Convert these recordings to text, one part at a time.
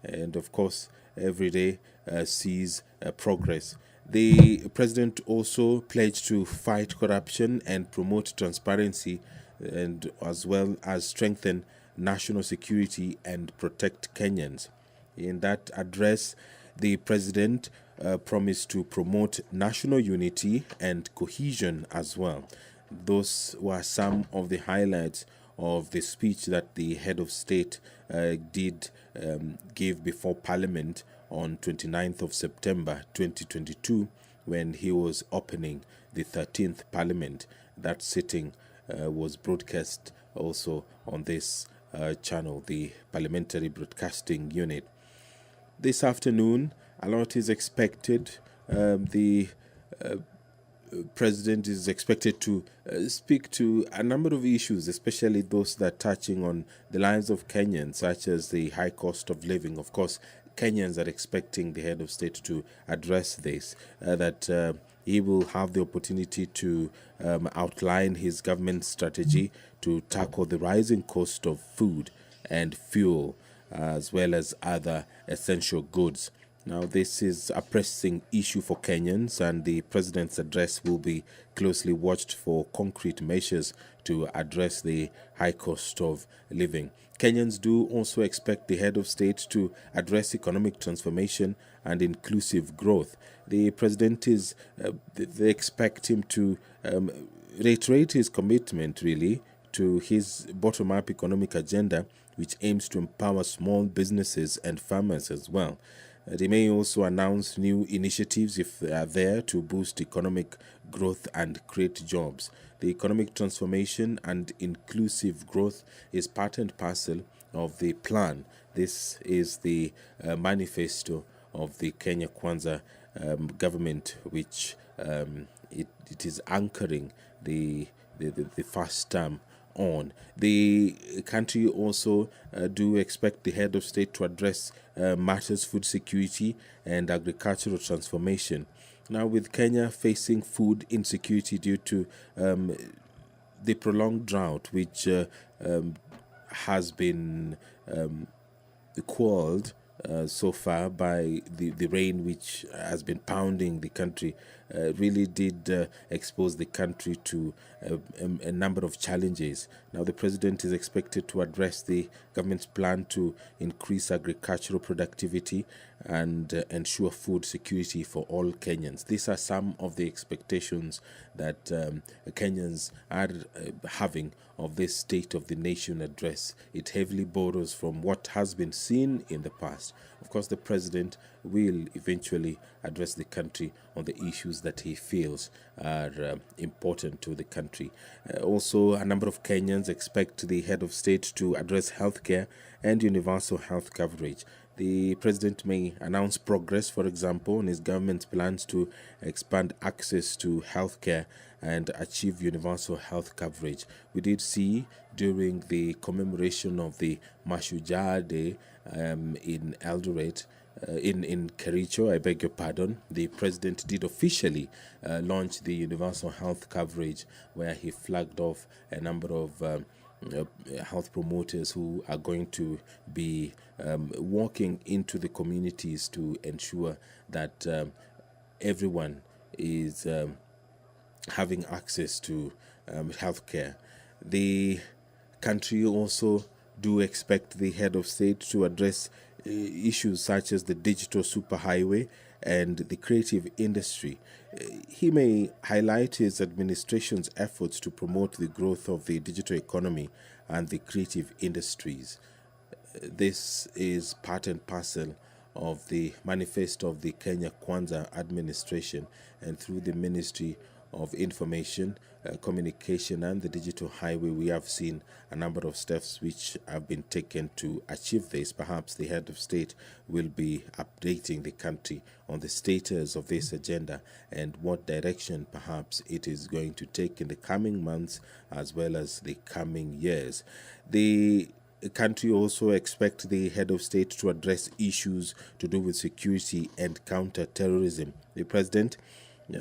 and of course, every day sees progress. The president also pledged to fight corruption and promote transparency, and as well as strengthen national security and protect Kenyans. In that address, the president promised to promote national unity and cohesion as well. Those were some of the highlights of the speech that the head of state did give before Parliament on 29th of September 2022 when he was opening the 13th Parliament. That sitting was broadcast also on this channel, the Parliamentary Broadcasting Unit. This afternoon, a lot is expected. The president is expected to speak to a number of issues, especially those that are touching on the lives of Kenyans, such as the high cost of living. Of course, Kenyans are expecting the head of state to address this, that he will have the opportunity to outline his government strategy to tackle the rising cost of food and fuel, as well as other essential goods. Now, this is a pressing issue for Kenyans, and the president's address will be closely watched for concrete measures to address the high cost of living. Kenyans do also expect the head of state to address economic transformation and inclusive growth. The president they expect him to reiterate his commitment, really, to his bottom-up economic agenda, which aims to empower small businesses and farmers as well. They may also announce new initiatives, if they are there, to boost economic growth and create jobs. The economic transformation and inclusive growth is part and parcel of the plan. This is the manifesto of the Kenya Kwanza government, which it is anchoring the first term on. The country also do expect the head of state to address matters food security and agricultural transformation. Now, with Kenya facing food insecurity due to the prolonged drought, which has been quelled so far by the rain which has been pounding the country, really did expose the country to a number of challenges. Now, the president is expected to address the government's plan to increase agricultural productivity and ensure food security for all Kenyans. These are some of the expectations that Kenyans are having of this State of the Nation address. It heavily borrows from what has been seen in the past. Of course, the president will eventually address the country on the issues that he feels are important to the country. Also, a number of Kenyans expect the head of state to address healthcare and universal health coverage. The president may announce progress, for example, on his government's plans to expand access to healthcare and achieve universal health coverage. We did see during the commemoration of the Mashujaa Day in Eldoret, in Kericho, I beg your pardon, the president did officially launch the universal health coverage, where he flagged off a number of health promoters who are going to be walking into the communities to ensure that everyone is having access to healthcare. The country also do expect the head of state to address issues such as the digital superhighway and the creative industry. He may highlight his administration's efforts to promote the growth of the digital economy and the creative industries. This is part and parcel of the manifesto of the Kenya Kwanza administration, and through the Ministry of Information, Communication and the Digital Highway, we have seen a number of steps which have been taken to achieve this. Perhaps the head of state will be updating the country on the status of this agenda and what direction perhaps it is going to take in the coming months as well as the coming years. The country also expects the head of state to address issues to do with security and counter-terrorism. The president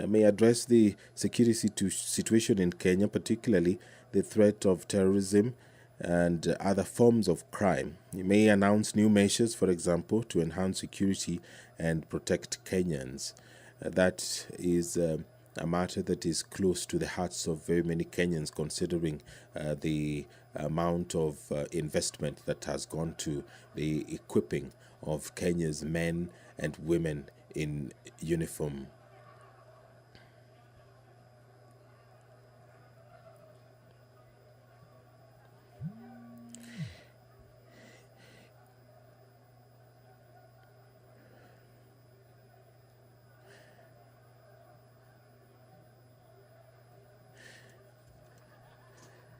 may address the security situation in Kenya, particularly the threat of terrorism and other forms of crime. He may announce new measures, for example, to enhance security and protect Kenyans. That is a matter that is close to the hearts of very many Kenyans, considering the amount of investment that has gone to the equipping of Kenya's men and women in uniform.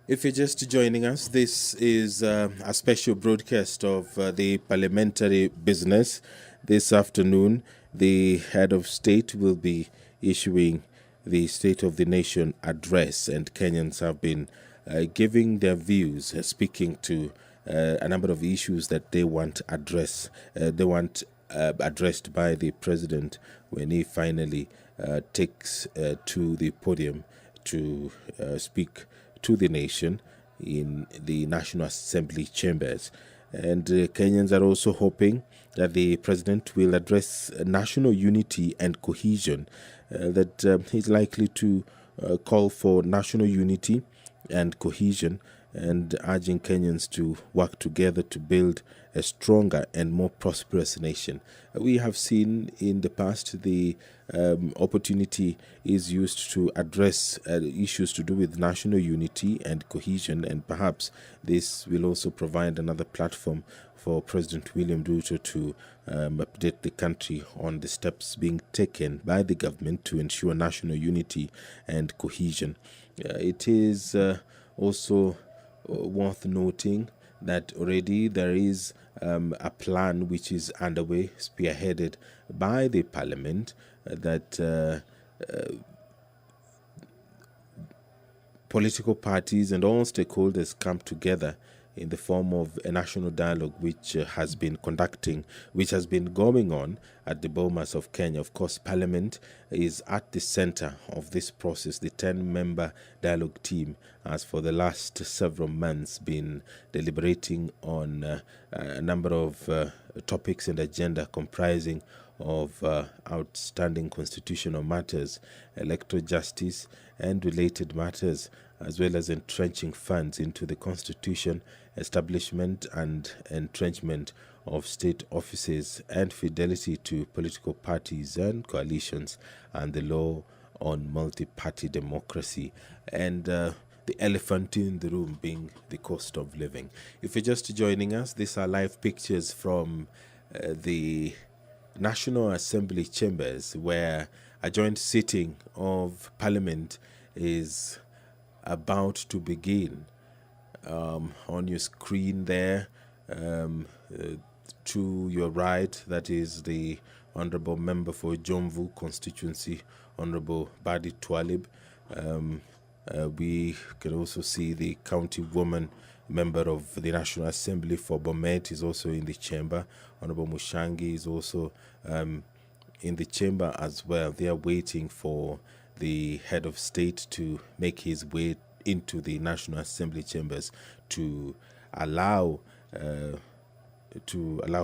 If you're just joining us, this is a special broadcast of the parliamentary business. This afternoon, the head of state will be issuing the State of the Nation address, and Kenyans have been giving their views, speaking to a number of issues that they want addressed by the president when he finally takes to the podium to speak to the nation in the National Assembly chambers. And Kenyans are also hoping that the president will address national unity and cohesion, that he's likely to call for national unity and cohesion, and urging Kenyans to work together to build a stronger and more prosperous nation. We have seen in the past the opportunity is used to address issues to do with national unity and cohesion, and perhaps this will also provide another platform for President William Ruto to update the country on the steps being taken by the government to ensure national unity and cohesion. It is also worth noting that already there is a plan which is underway, spearheaded by the parliament, that political parties and all stakeholders come together in the form of a national dialogue which has been going on at the Bomas of Kenya. Of course, Parliament is at the center of this process. The 10-member dialogue team has for the last several months been deliberating on a number of topics and agenda comprising of outstanding constitutional matters, electoral justice, and related matters, as well as entrenching funds into the constitution, establishment and entrenchment of state offices, and fidelity to political parties and coalitions, and the law on multi-party democracy, and the elephant in the room being the cost of living. If you're just joining us, these are live pictures from the National Assembly chambers, where a joint sitting of Parliament is about to begin. On your screen there, to your right, that is the Honourable Member for Jomvu constituency, Honourable Badi Twalib. We can also see the county woman member of the National Assembly for Bomet is also in the chamber. Honorable Mushangi is also in the chamber as well. They are waiting for the head of state to make his way into the National Assembly chambers to allow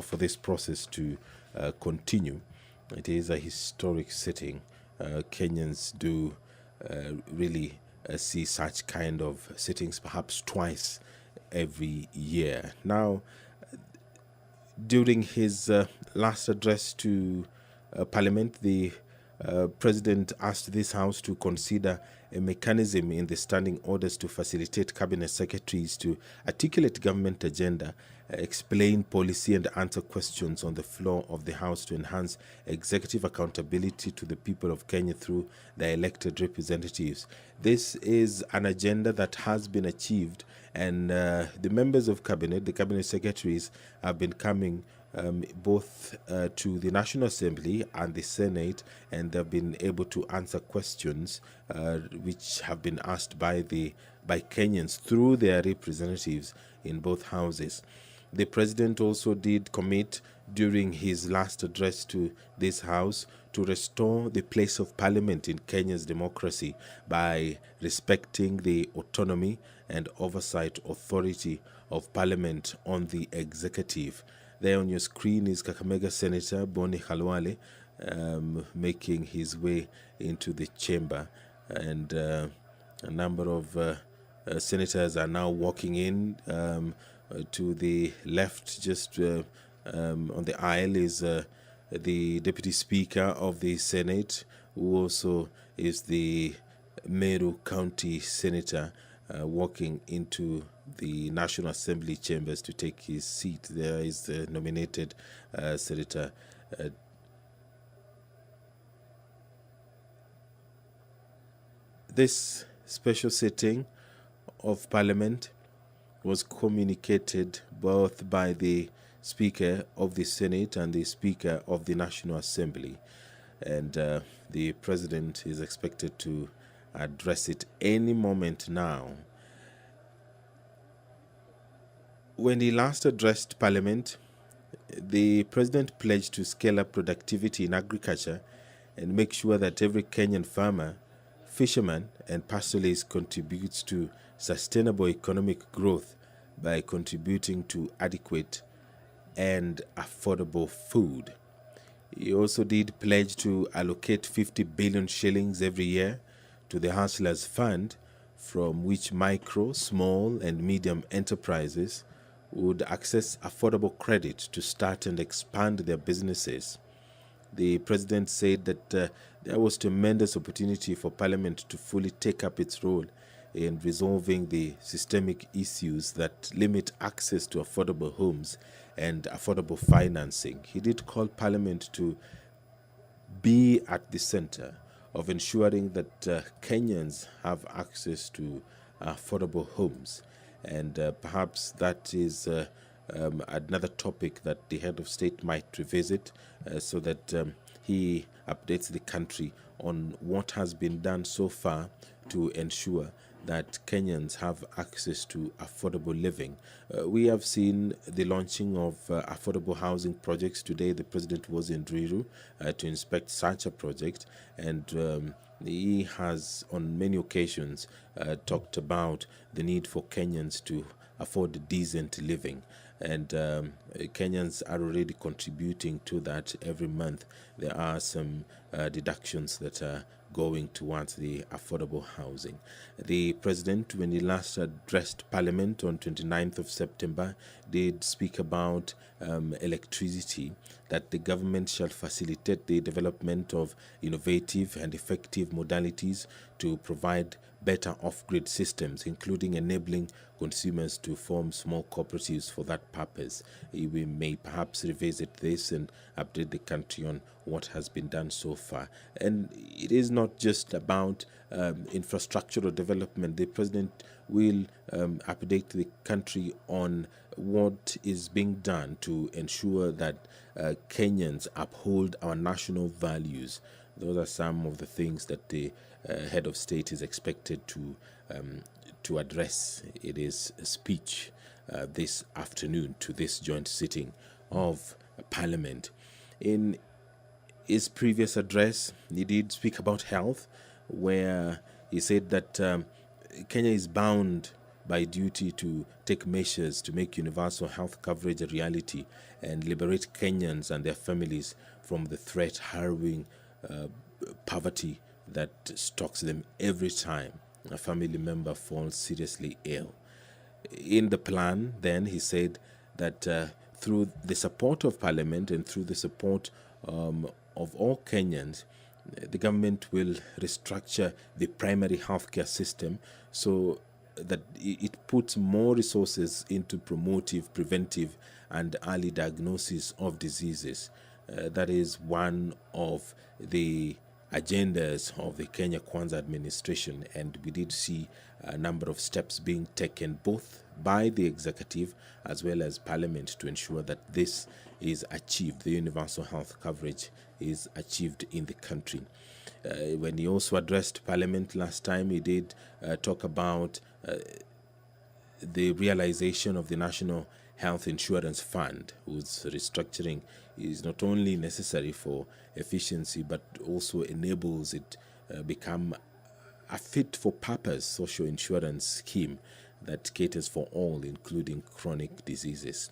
for this process to continue. It is a historic sitting. Kenyans do really see such kind of sittings perhaps twice every year. Now, during his last address to Parliament, the President asked this House to consider a mechanism in the standing orders to facilitate cabinet secretaries to articulate government agenda, explain policy, and answer questions on the floor of the House to enhance executive accountability to the people of Kenya through their elected representatives. This is an agenda that has been achieved, and the members of cabinet, the cabinet secretaries, have been coming both to the National Assembly and the Senate, and they've been able to answer questions which have been asked by Kenyans through their representatives in both houses. The president also did commit during his last address to this House to restore the place of Parliament in Kenya's democracy by respecting the autonomy and oversight authority of Parliament on the executive. There on your screen is Kakamega Senator Boni Khalwale making his way into the chamber, and a number of senators are now walking in. To the left, just on the aisle, is the Deputy Speaker of the Senate, who also is the Meru County Senator, walking into the National Assembly chambers to take his seat. There is the nominated Senator. This special sitting of Parliament was communicated both by the Speaker of the Senate and the Speaker of the National Assembly, and the President is expected to address it any moment now. When he last addressed Parliament, the President pledged to scale up productivity in agriculture and make sure that every Kenyan farmer, fisherman, and pastoralist contributes to sustainable economic growth by contributing to adequate and affordable food. He also did pledge to allocate 50 billion shillings every year to the Hustlers Fund, from which micro, small, and medium enterprises would access affordable credit to start and expand their businesses. The President said that there was tremendous opportunity for Parliament to fully take up its role in resolving the systemic issues that limit access to affordable homes and affordable financing. He did call Parliament to be at the center of ensuring that Kenyans have access to affordable homes. And perhaps that is another topic that the head of state might revisit, so that he updates the country on what has been done so far to ensure that Kenyans have access to affordable living. We have seen the launching of affordable housing projects. Today, the President was in Ruto to inspect such a project, and he has on many occasions talked about the need for Kenyans to afford decent living, and Kenyans are already contributing to that every month. There are some deductions that are going towards the affordable housing. The President, when he last addressed Parliament on 29th of September, did speak about electricity, that the government shall facilitate the development of innovative and effective modalities to provide better off-grid systems, including enabling consumers to form small cooperatives for that purpose. We may perhaps revisit this and update the country on what has been done so far. And it is not just about infrastructural development. The President will update the country on what is being done to ensure that Kenyans uphold our national values. Those are some of the things that the head of state is expected to address in his speech this afternoon to this joint sitting of Parliament. In his previous address, he did speak about health, where he said that Kenya is bound by duty to take measures to make universal health coverage a reality and liberate Kenyans and their families from the threat harrowing poverty that stalks them every time a family member falls seriously ill. In the plan, then, he said that through the support of Parliament and through the support of all Kenyans, the government will restructure the primary healthcare system so that it puts more resources into promotive, preventive, and early diagnosis of diseases. That is one of the agendas of the Kenya Kwanza administration, and we did see a number of steps being taken both by the executive as well as Parliament to ensure that this is achieved, the universal health coverage is achieved in the country. When he also addressed Parliament last time, he did talk about the realization of the national health insurance fund, whose restructuring is not only necessary for efficiency but also enables it become a fit-for-purpose social insurance scheme that caters for all, including chronic diseases.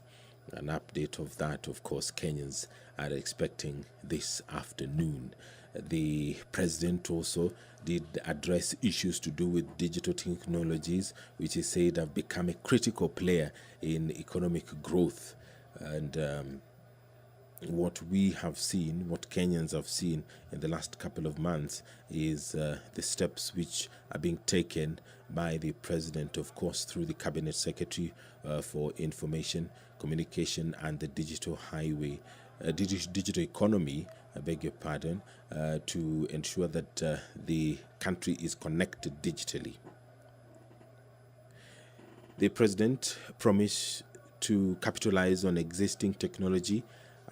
An update of that, of course, Kenyans are expecting this afternoon. The president also did address issues to do with digital technologies, which he said have become a critical player in economic growth. And what we have seen, what Kenyans have seen in the last couple of months, is the steps which are being taken by the president, of course, through the cabinet secretary for information, communication, and the digital highway, digital economy, I beg your pardon, to ensure that the country is connected digitally. The president promised to capitalize on existing technology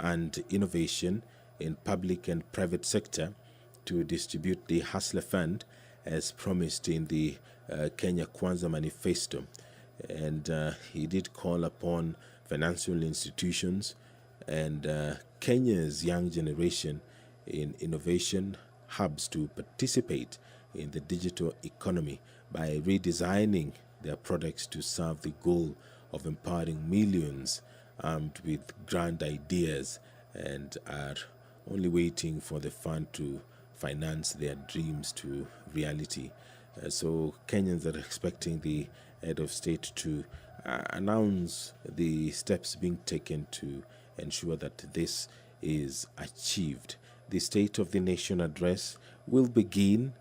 and innovation in public and private sector to distribute the Hustler Fund as promised in the Kenya Kwanza manifesto. And he did call upon financial institutions and Kenya's young generation in innovation hubs to participate in the digital economy by redesigning their products to serve the goal of empowering millions armed with grand ideas and are only waiting for the fund to finance their dreams to reality. So Kenyans are expecting the head of state to announce the steps being taken to ensure that this is achieved. The State of the Nation address will begin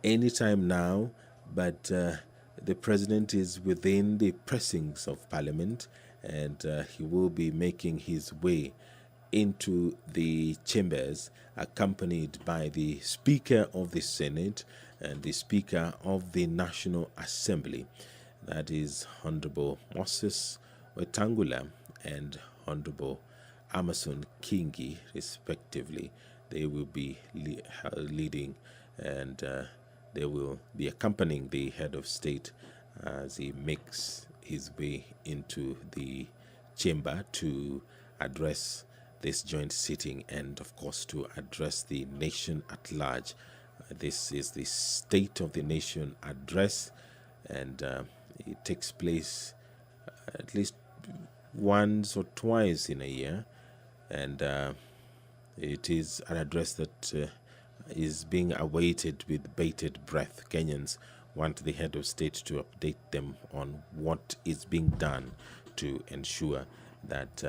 anytime now, but the president is within the precincts of Parliament, and he will be making his way into the chambers, accompanied by the Speaker of the Senate and the Speaker of the National Assembly, that is Honorable Moses Wetangula and Honorable Amason Kingi, respectively. They will be leading, and they will be accompanying the head of state as he makes his way into the chamber to address this joint sitting and, of course, to address the nation at large. This is the State of the Nation address, and it takes place at least once or twice in a year, and it is an address that is being awaited with bated breath. Kenyans want the head of state to update them on what is being done to ensure that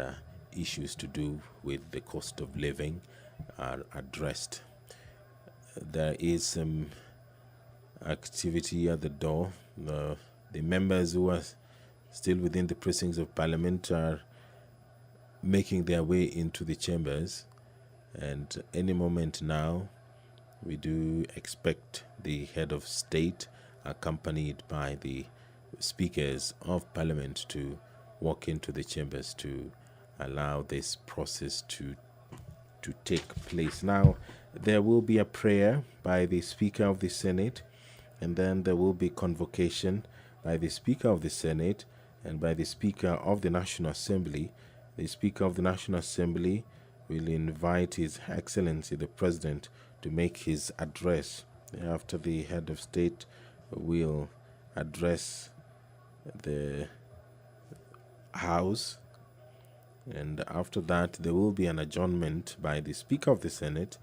issues to do with the cost of living are addressed. There is some activity at the door. The members who are still within the precincts of Parliament are making their way into the chambers, and any moment now we do expect the head of state, accompanied by the speakers of Parliament, to walk into the chambers to allow this process to take place. Now, there will be a prayer by the Speaker of the Senate, and then there will be convocation by the Speaker of the Senate and by the Speaker of the National Assembly. The Speaker of the National Assembly will invite His Excellency the President to make his address. After the head of state will address the House, and after that there will be an adjournment by the Speaker of the Senate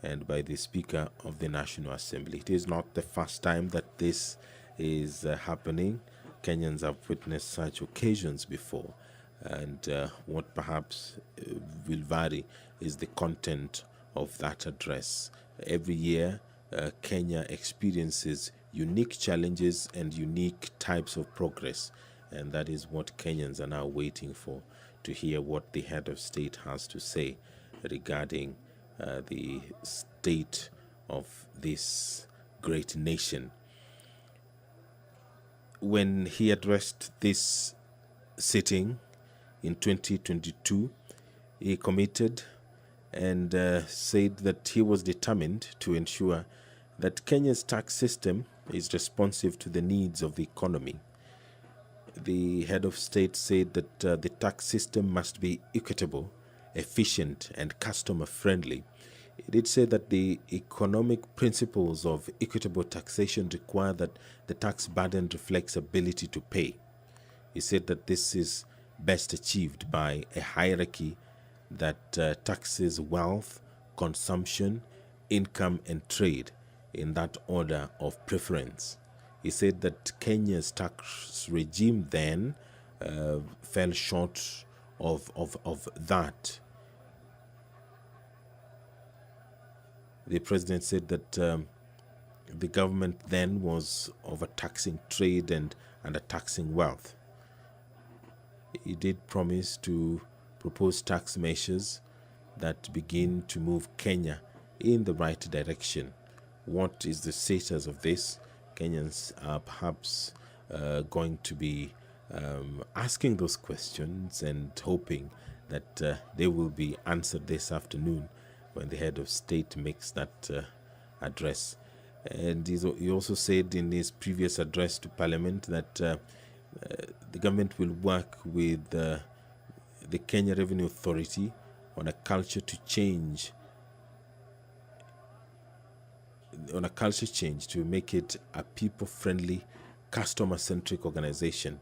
and by the Speaker of the National Assembly. It is not the first time that this is happening. Kenyans have witnessed such occasions before, and what perhaps will vary is the content of that address. Every year, Kenya experiences unique challenges and unique types of progress, and that is what Kenyans are now waiting for, to hear what the head of state has to say regarding the state of this great nation. When he addressed this sitting in 2022, he committed and said that he was determined to ensure that Kenya's tax system is responsive to the needs of the economy. the head of state said that the tax system must be equitable, efficient, and customer friendly. He did say that the economic principles of equitable taxation require that the tax burden reflects ability to pay. He said that this is best achieved by a hierarchy that taxes wealth, consumption, income, and trade in that order of preference. He said that Kenya's tax regime then fell short of that. The president said that the government then was overtaxing trade and undertaxing wealth. He did promise to propose tax measures that begin to move Kenya in the right direction. What is the status of this? Kenyans are perhaps going to be asking those questions and hoping that they will be answered this afternoon when the head of state makes that address. And he also said in his previous address to Parliament that the government will work with the Kenya Revenue Authority on a culture change to make it a people-friendly, customer-centric organization.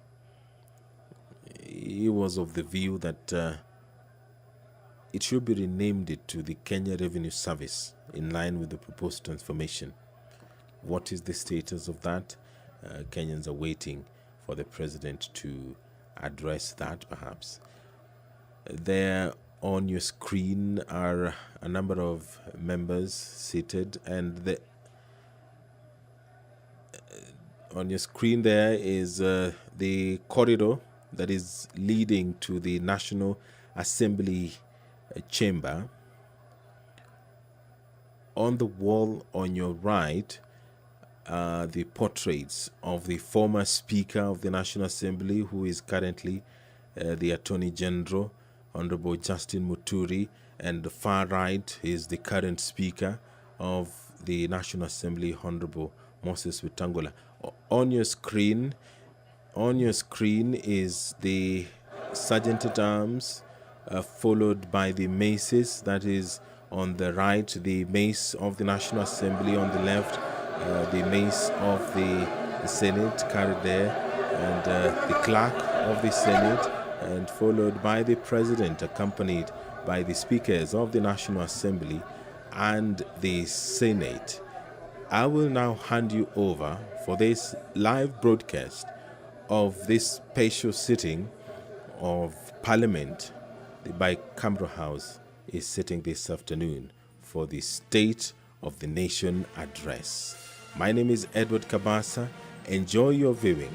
He was of the view that it should be renamed to the Kenya Revenue Service in line with the proposed transformation. What is the status of that? Kenyans are waiting for the president to address that, perhaps. There on your screen are a number of members seated, and on your screen there is the corridor that is leading to the National Assembly chamber. On the wall on your right are the portraits of the former Speaker of the National Assembly, who is currently the Attorney General, Honorable Justin Muturi, and the far right is the current Speaker of the National Assembly, Honorable Moses Wetangula. On your screen is the Sergeant-at-Arms, followed by the maces. That is on the right, the mace of the National Assembly, on the left, the mace of the Senate carried there, and the clerk of the Senate, and followed by the President, accompanied by the Speakers of the National Assembly and the Senate. I will now hand you over for this live broadcast of this special sitting of Parliament. The bicameral House is sitting this afternoon for the State of the Nation address. My name is Edward Kabasa. Enjoy your viewing.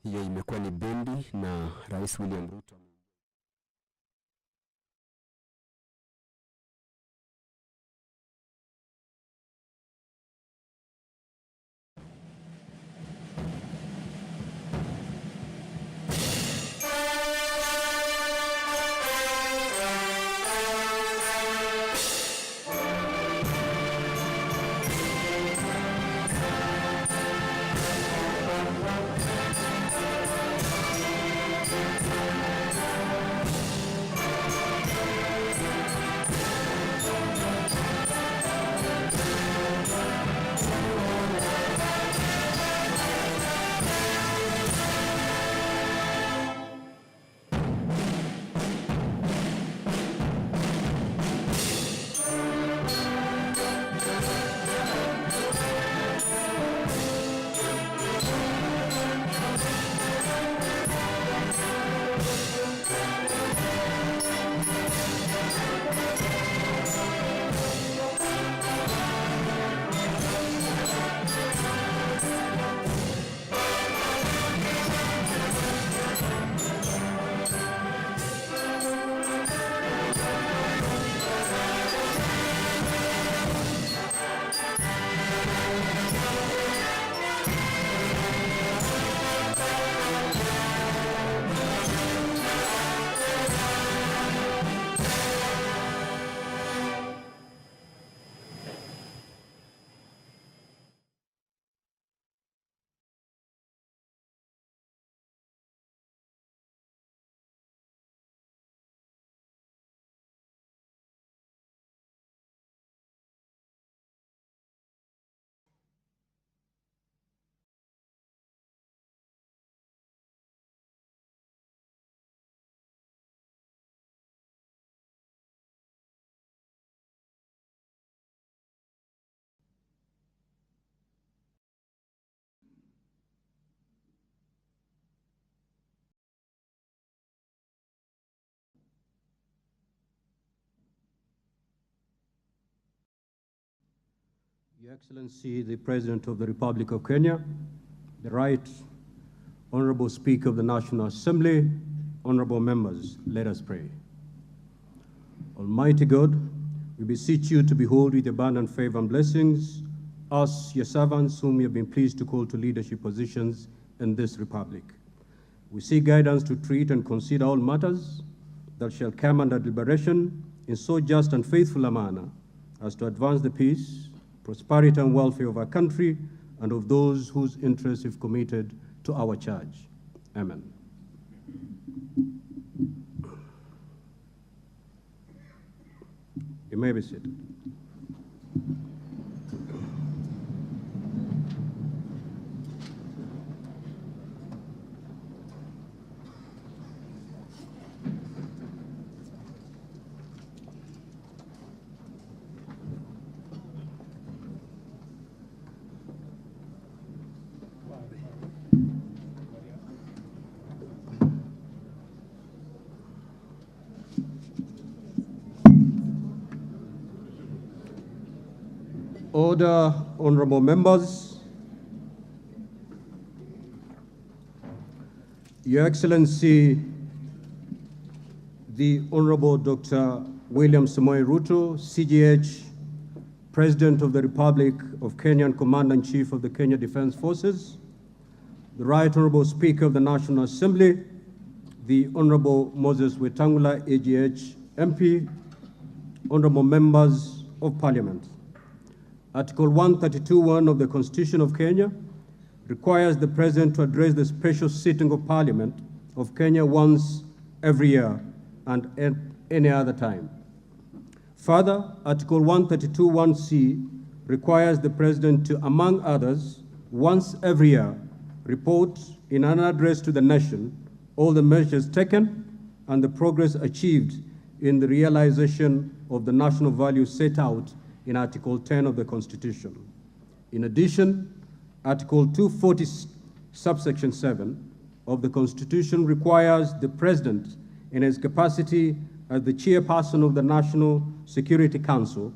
Hiyo imekuwa ni bendi na Rais William Ruto. Your Excellency, the President of the Republic of Kenya, the Right Honorable Speaker of the National Assembly, honorable members, let us pray. Almighty God, we beseech you to behold with abundant favor and blessings us, your servants, whom you have been pleased to call to leadership positions in this republic. We seek guidance to treat and consider all matters that shall come under deliberation in so just and faithful a manner as to advance the peace, prosperity, and welfare of our country and of those whose interests we've committed to our charge. Amen. You may be seated. Order, honorable members. Your Excellency, the Honorable Dr. William Samoei Ruto, CGH, President of the Republic of Kenya and Commander-in-Chief of the Kenya Defense Forces, the Right Honorable Speaker of the National Assembly, the Honorable Moses Wetangula, AGH, MP, honorable members of Parliament. Article 132(1) of the Constitution of Kenya requires the President to address the special sitting of Parliament of Kenya once every year and at any other time. Further, Article 132(1)(c) requires the President to, among others, once every year, report in an address to the nation all the measures taken and the progress achieved in the realization of the national values set out in Article 10 of the Constitution. In addition, Article 240, subsection 7 of the Constitution requires the President, in his capacity as the chairperson of the National Security Council,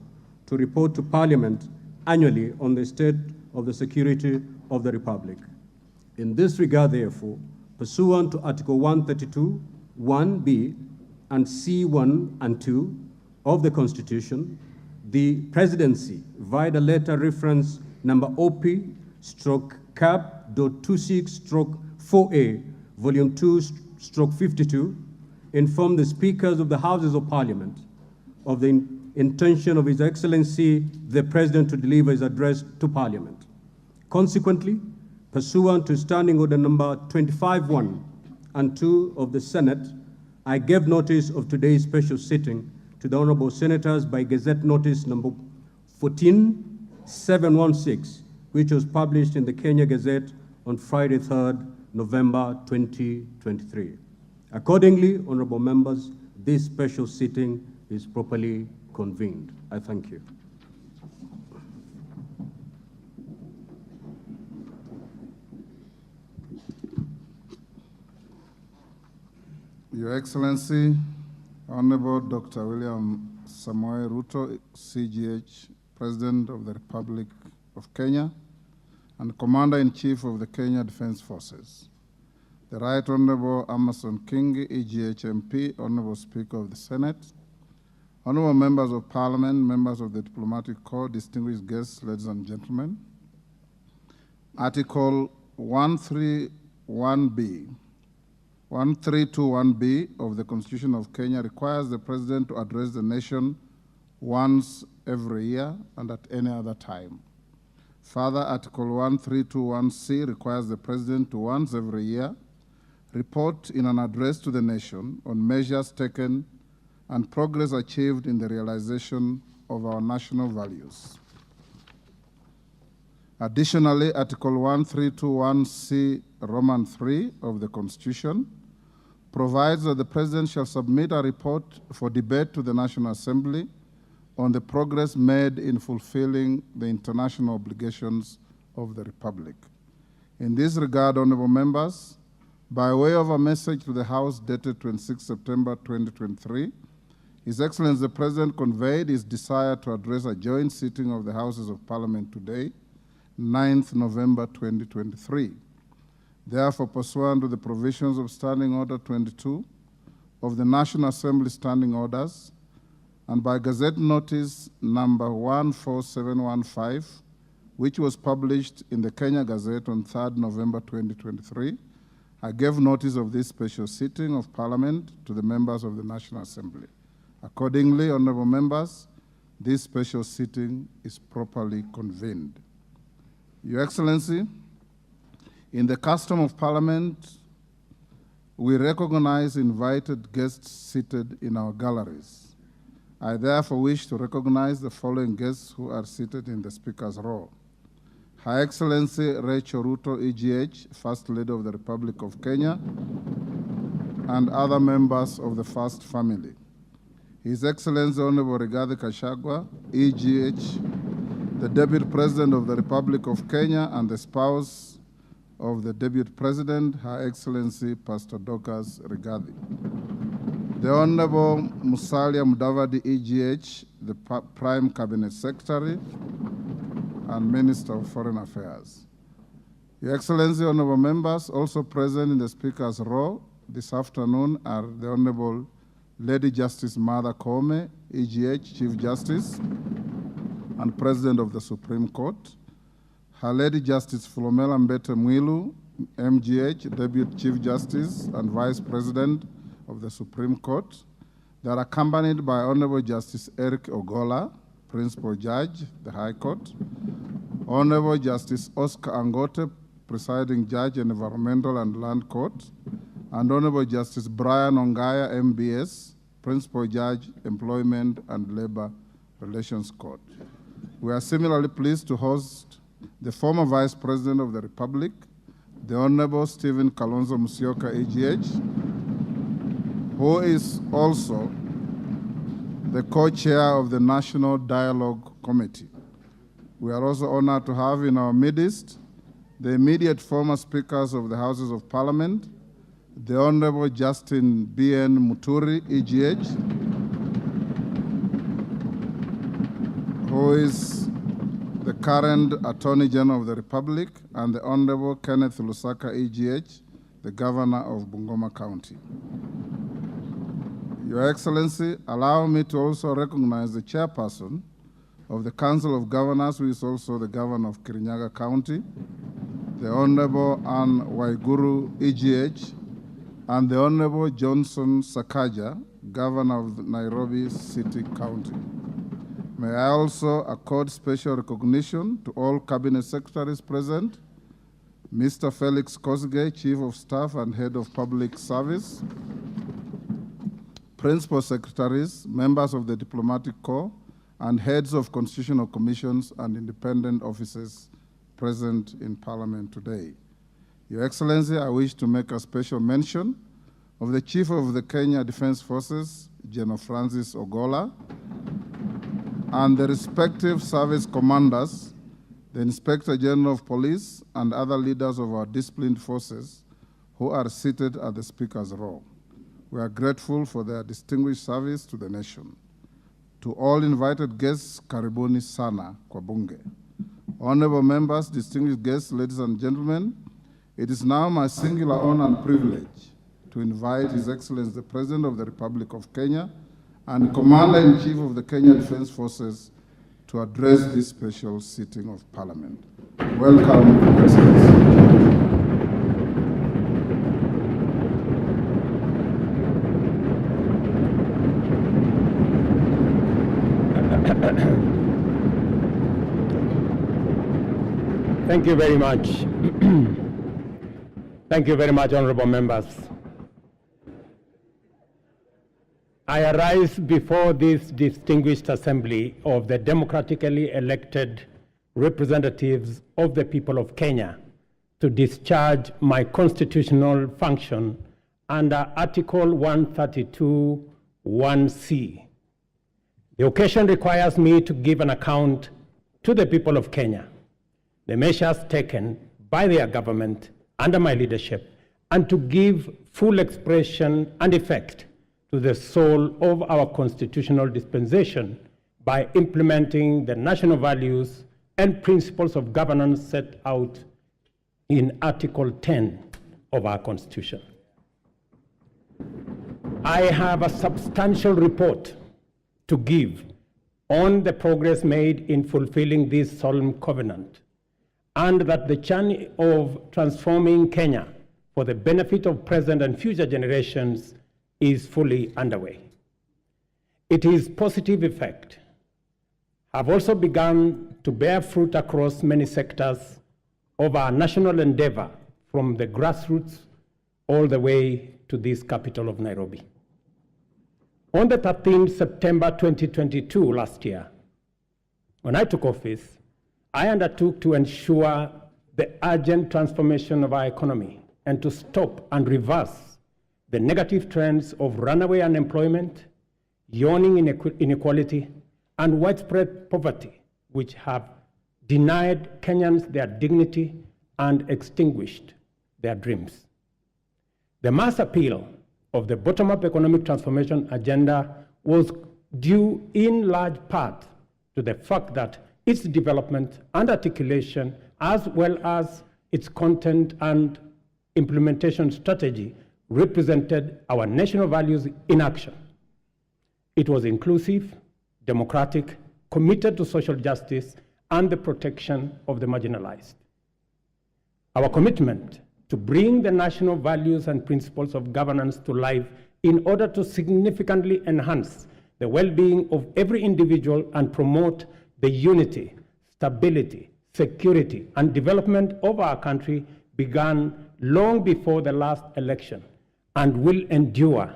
to report to Parliament annually on the state of the security of the Republic. In this regard, therefore, pursuant to Article 132, 1B, and C1 and 2 of the Constitution, the Presidency, via the letter reference number OP/CAP.26/4A, Volume 2/52, informed the Speakers of the Houses of Parliament of the intention of His Excellency, the President, to deliver his address to Parliament. Consequently, pursuant to Standing Order number 25(1) and 2 of the Senate, I gave notice of today's special sitting to the Honorable Senators by Gazette Notice number 14/716, which was published in the Kenya Gazette on Friday, 3rd November 2023. Accordingly, honorable members, this special sitting is properly convened. I thank you. Your Excellency, Honorable Dr. William Samoei Ruto, CGH, President of the Republic of Kenya and Commander-in-Chief of the Kenya Defense Forces, the Right Honorable Amason Kingi, EGH MP, Honorable Speaker of the Senate, Honorable Members of Parliament, members of the Diplomatic Corps, distinguished guests, ladies and gentlemen. Article 1321B of the Constitution of Kenya requires the President to address the nation once every year and at any other time. Further, Article 1321C requires the President to once every year report in an address to the nation on measures taken and progress achieved in the realization of our national values. Additionally, Article 1321C Roman 3 of the Constitution provides that the President shall submit a report for debate to the National Assembly on the progress made in fulfilling the international obligations of the Republic. In this regard, honorable members, by way of a message to the House dated 26 September 2023, His Excellency the President conveyed his desire to address a joint sitting of the Houses of Parliament today, 9th November 2023. Therefore, pursuant to the provisions of Standing Order 22 of the National Assembly Standing Orders, and by Gazette Notice number 14715, which was published in the Kenya Gazette on 3rd November 2023, I gave notice of this special sitting of Parliament to the members of the National Assembly. Accordingly, honorable members, this special sitting is properly convened. Your Excellency, in the custom of Parliament, we recognize invited guests seated in our galleries. I therefore wish to recognize the following guests who are seated in the Speaker's row. Her Excellency Rachel Ruto, EGH, First Lady of the Republic of Kenya, and other members of the First Family. His Excellency Honorable Rigathi Gachagua, EGH, the Deputy President of the Republic of Kenya and the spouse of the Deputy President, Her Excellency Pastor Dorcas Rigathi. The Honorable Musalia Mudavadi, EGH, the Prime Cabinet Secretary and Minister of Foreign Affairs. Your Excellency, honorable members, also present in the Speaker's row this afternoon are the Honorable Lady Justice Martha Koome, EGH, Chief Justice and President of the Supreme Court, Her Lady Justice Philomena Mbete Mwilu, MGH, Deputy Chief Justice and Vice President of the Supreme Court. They are accompanied by Honorable Justice Eric Ogola, Principal Judge, the High Court, Honorable Justice Oscar Angote, Presiding Judge in Environmental and Land Court, and Honorable Justice Brian Ongaya, MBS, Principal Judge, Employment and Labor Relations Court. We are similarly pleased to host the former Vice President of the Republic, the Honorable Stephen Kalonzo Musyoka, EGH, who is also the co-chair of the National Dialogue Committee. We are also honored to have in our midst the immediate former speakers of the Houses of Parliament, the Honorable Justin B.N. Muturi, EGH, who is the current Attorney General of the Republic, and the Honorable Kenneth Lusaka, EGH, the Governor of Bungoma County. Your Excellency, allow me to also recognize the chairperson of the Council of Governors, who is also the Governor of Kirinyaga County, the Honorable Anne Waiguru, EGH, and the Honorable Johnson Sakaja, Governor of Nairobi City County. May I also accord special recognition to all Cabinet Secretaries present, Mr. Felix Kosgei, Chief of Staff and Head of Public Service, Principal Secretaries, members of the Diplomatic Corps, and heads of constitutional commissions and independent offices present in Parliament today. Your Excellency, I wish to make a special mention of the Chief of the Kenya Defense Forces, General Francis Ogola, and the respective service commanders, the Inspector General of Police, and other leaders of our disciplined forces who are seated at the Speaker's row. We are grateful for their distinguished service to the nation. To all invited guests, karibuni sana kwa bunge. Honorable members, distinguished guests, ladies and gentlemen, it is now my singular honor and privilege to invite His Excellency the President of the Republic of Kenya and Commander-in-Chief of the Kenya Defense Forces to address this special sitting of Parliament. Welcome, Your Excellency. Thank you very much. Thank you very much, honorable members. I arise before this distinguished assembly of the democratically elected representatives of the people of Kenya to discharge my constitutional function under Article 132(1)(c). The occasion requires me to give an account to the people of Kenya, the measures taken by their government under my leadership, and to give full expression and effect to the soul of our constitutional dispensation by implementing the national values and principles of governance set out in Article 10 of our Constitution. I have a substantial report to give on the progress made in fulfilling this solemn covenant, and that the journey of transforming Kenya for the benefit of present and future generations is fully underway. Its positive effect have also begun to bear fruit across many sectors of our national endeavor, from the grassroots all the way to this capital of Nairobi. On the 13th September 2022, last year, when I took office, I undertook to ensure the urgent transformation of our economy and to stop and reverse the negative trends of runaway unemployment, yawning inequality, and widespread poverty, which have denied Kenyans their dignity and extinguished their dreams. The mass appeal of the bottom-up economic transformation agenda was due in large part to the fact that its development and articulation, as well as its content and implementation strategy, represented our national values in action. It was inclusive, democratic, committed to social justice and the protection of the marginalized. Our commitment to bring the national values and principles of governance to life in order to significantly enhance the well-being of every individual and promote the unity, stability, security, and development of our country began long before the last election and will endure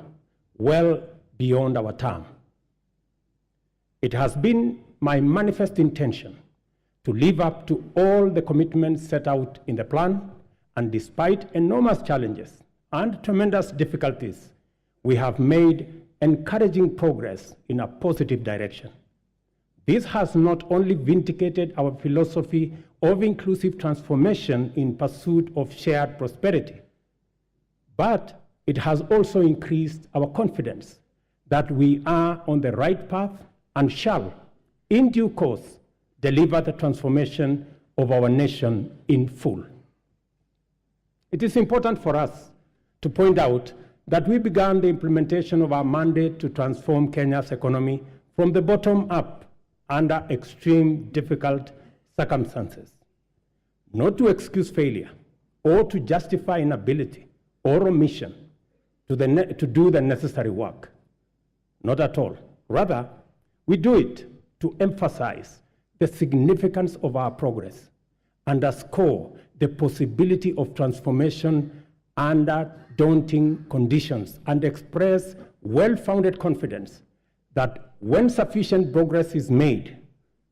well beyond our term. It has been my manifest intention to live up to all the commitments set out in the plan, and despite enormous challenges and tremendous difficulties, we have made encouraging progress in a positive direction. This has not only vindicated our philosophy of inclusive transformation in pursuit of shared prosperity, but it has also increased our confidence that we are on the right path and shall, in due course, deliver the transformation of our nation in full. It is important for us to point out that we began the implementation of our mandate to transform Kenya's economy from the bottom up under extreme difficult circumstances, not to excuse failure or to justify inability or omission to do the necessary work. Not at all. Rather, we do it to emphasize the significance of our progress, underscore the possibility of transformation under daunting conditions, and express well-founded confidence that when sufficient progress is made,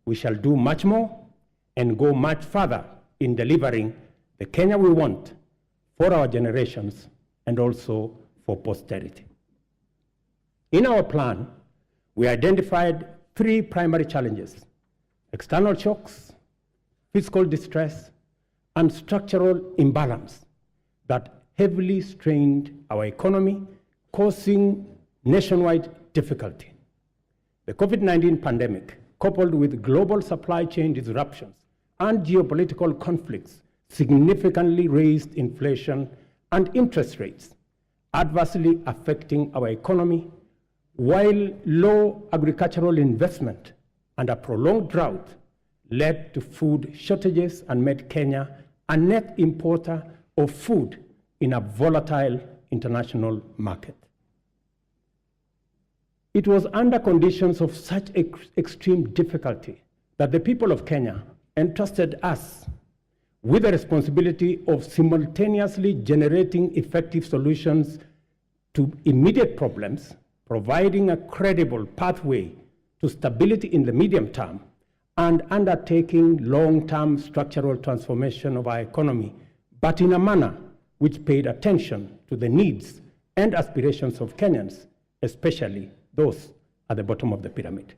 we shall do much more and go much further in delivering the Kenya we want for our generations and also for posterity. In our plan, we identified three primary challenges: external shocks, fiscal distress, and structural imbalance that heavily strained our economy, causing nationwide difficulty. The COVID-19 pandemic, coupled with global supply chain disruptions and geopolitical conflicts, significantly raised inflation and interest rates, adversely affecting our economy, while low agricultural investment and a prolonged drought led to food shortages and made Kenya a net importer of food in a volatile international market. It was under conditions of such extreme difficulty that the people of Kenya entrusted us with the responsibility of simultaneously generating effective solutions to immediate problems, providing a credible pathway to stability in the medium term, and undertaking long-term structural transformation of our economy, but in a manner which paid attention to the needs and aspirations of Kenyans, especially those at the bottom of the pyramid.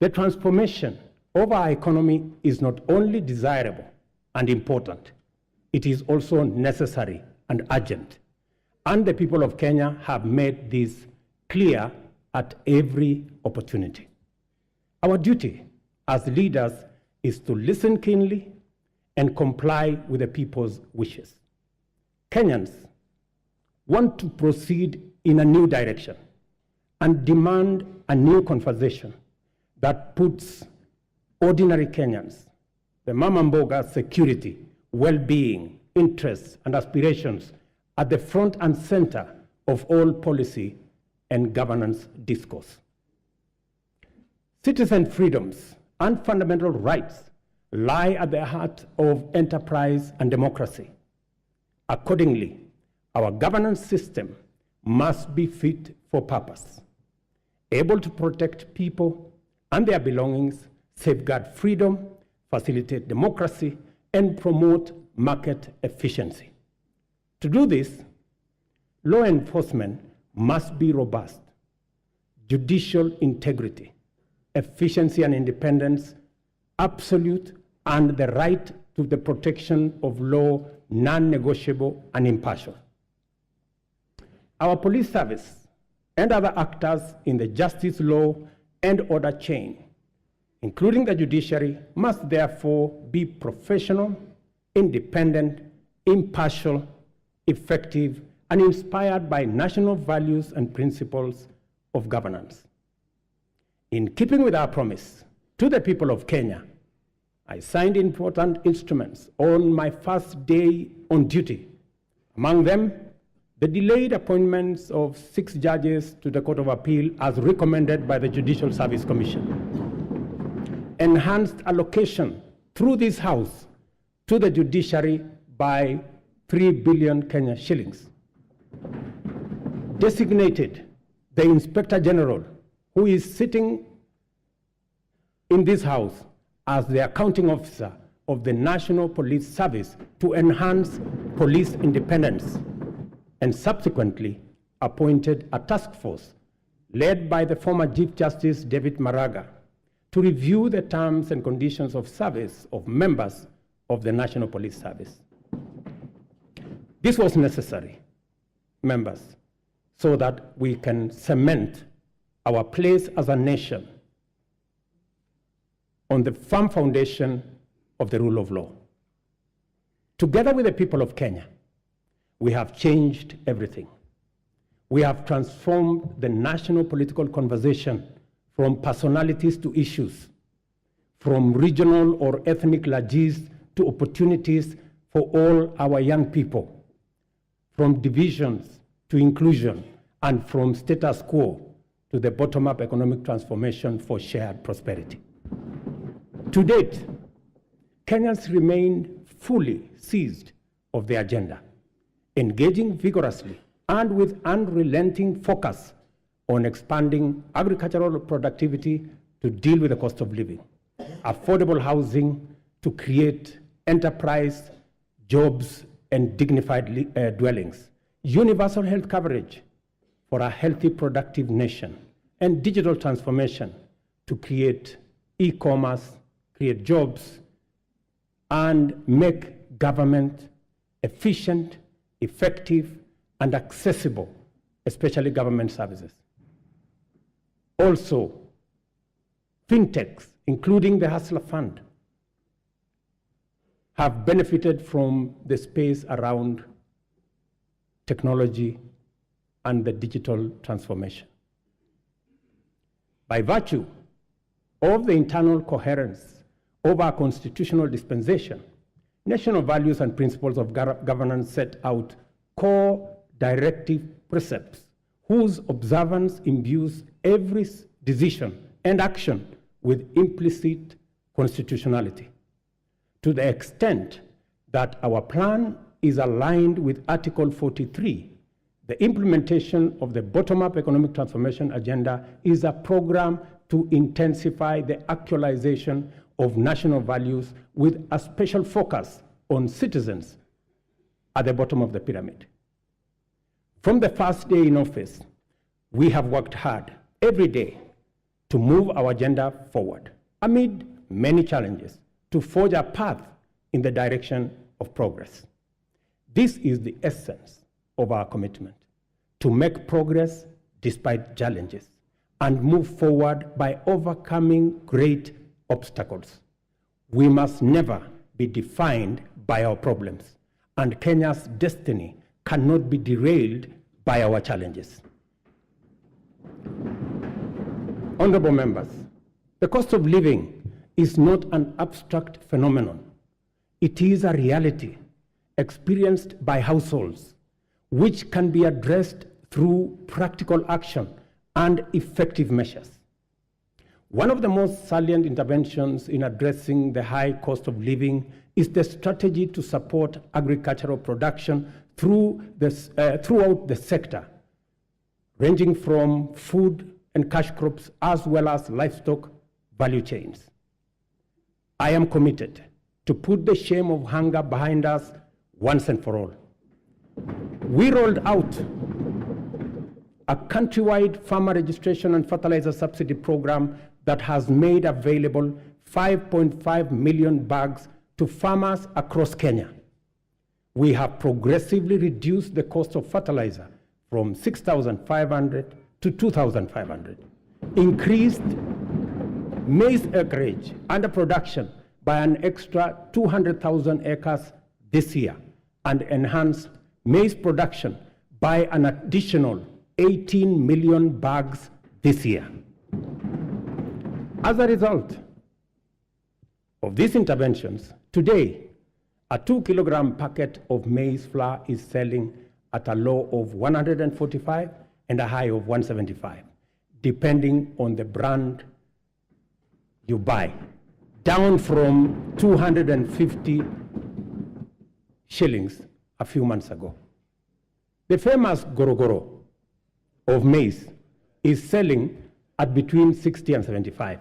The transformation of our economy is not only desirable and important, it is also necessary and urgent. and the people of Kenya have made this clear at every opportunity. Our duty as leaders is to listen keenly and comply with the people's wishes. Kenyans want to proceed in a new direction and demand a new conversation that puts ordinary Kenyans, the mama mboga security, well-being, interests, and aspirations at the front and center of all policy and governance discourse. Citizen freedoms and fundamental rights lie at the heart of enterprise and democracy. Accordingly, our governance system must be fit for purpose, able to protect people and their belongings, safeguard freedom, facilitate democracy, and promote market efficiency. To do this, law enforcement must be robust, judicial integrity, efficiency and independence, absolute, and the right to the protection of law non-negotiable and impartial. Our police service and other actors in the justice, law, and order chain, including the judiciary, must therefore be professional, independent, impartial, effective, and inspired by national values and principles of governance. In keeping with our promise to the people of Kenya, I signed important instruments on my first day on duty. Among them, the delayed appointments of 6 judges to the Court of Appeal as recommended by the Judicial Service Commission. Enhanced allocation through this House to the judiciary by 3 billion Kenya shillings. Designated the Inspector General, who is sitting in this House as the accounting officer of the National Police Service to enhance police independence, and subsequently appointed a task force led by the former Chief Justice David Maraga to review the terms and conditions of service of members of the National Police Service. This was necessary, members, so that we can cement our place as a nation on the firm foundation of the rule of law. Together with the people of Kenya, we have changed everything. We have transformed the national political conversation from personalities to issues, from regional or ethnic largesse to opportunities for all our young people, from divisions to inclusion, and from status quo to the bottom-up economic transformation for shared prosperity. To date, Kenyans remain fully seized of the agenda, engaging vigorously and with unrelenting focus on expanding agricultural productivity to deal with the cost of living, affordable housing to create enterprise, jobs, and dignified dwellings, universal health coverage for a healthy, productive nation, and digital transformation to create e-commerce, create jobs, and make government efficient, effective, and accessible, especially government services. Also, fintechs, including the Hustler Fund, have benefited from the space around technology and the digital transformation. By virtue of the internal coherence of our constitutional dispensation, national values and principles of governance set out core directive precepts whose observance imbues every decision and action with implicit constitutionality. To the extent that our plan is aligned with Article 43, the implementation of the bottom-up economic transformation agenda is a program to intensify the actualization of national values with a special focus on citizens at the bottom of the pyramid. From the first day in office, we have worked hard every day to move our agenda forward amid many challenges to forge a path in the direction of progress. This is the essence of our commitment to make progress despite challenges and move forward by overcoming great obstacles. We must never be defined by our problems, and Kenya's destiny cannot be derailed by our challenges. Honorable members, the cost of living is not an abstract phenomenon. It is a reality experienced by households, which can be addressed through practical action and effective measures. One of the most salient interventions in addressing the high cost of living is the strategy to support agricultural production throughout the sector, ranging from food and cash crops as well as livestock value chains. I am committed to put the shame of hunger behind us once and for all. We rolled out a countrywide farmer registration and fertilizer subsidy program that has made available 5.5 million bags to farmers across Kenya. We have progressively reduced the cost of fertilizer from 6,500 to 2,500, increased maize acreage under production by an extra 200,000 acres this year, and enhanced maize production by an additional 18 million bags this year. As a result of these interventions, today, a 2-kilogram packet of maize flour is selling at a low of 145 and a high of 175, depending on the brand you buy, down from 250 shillings a few months ago. The famous gorogoro of maize is selling at between 60 and 75.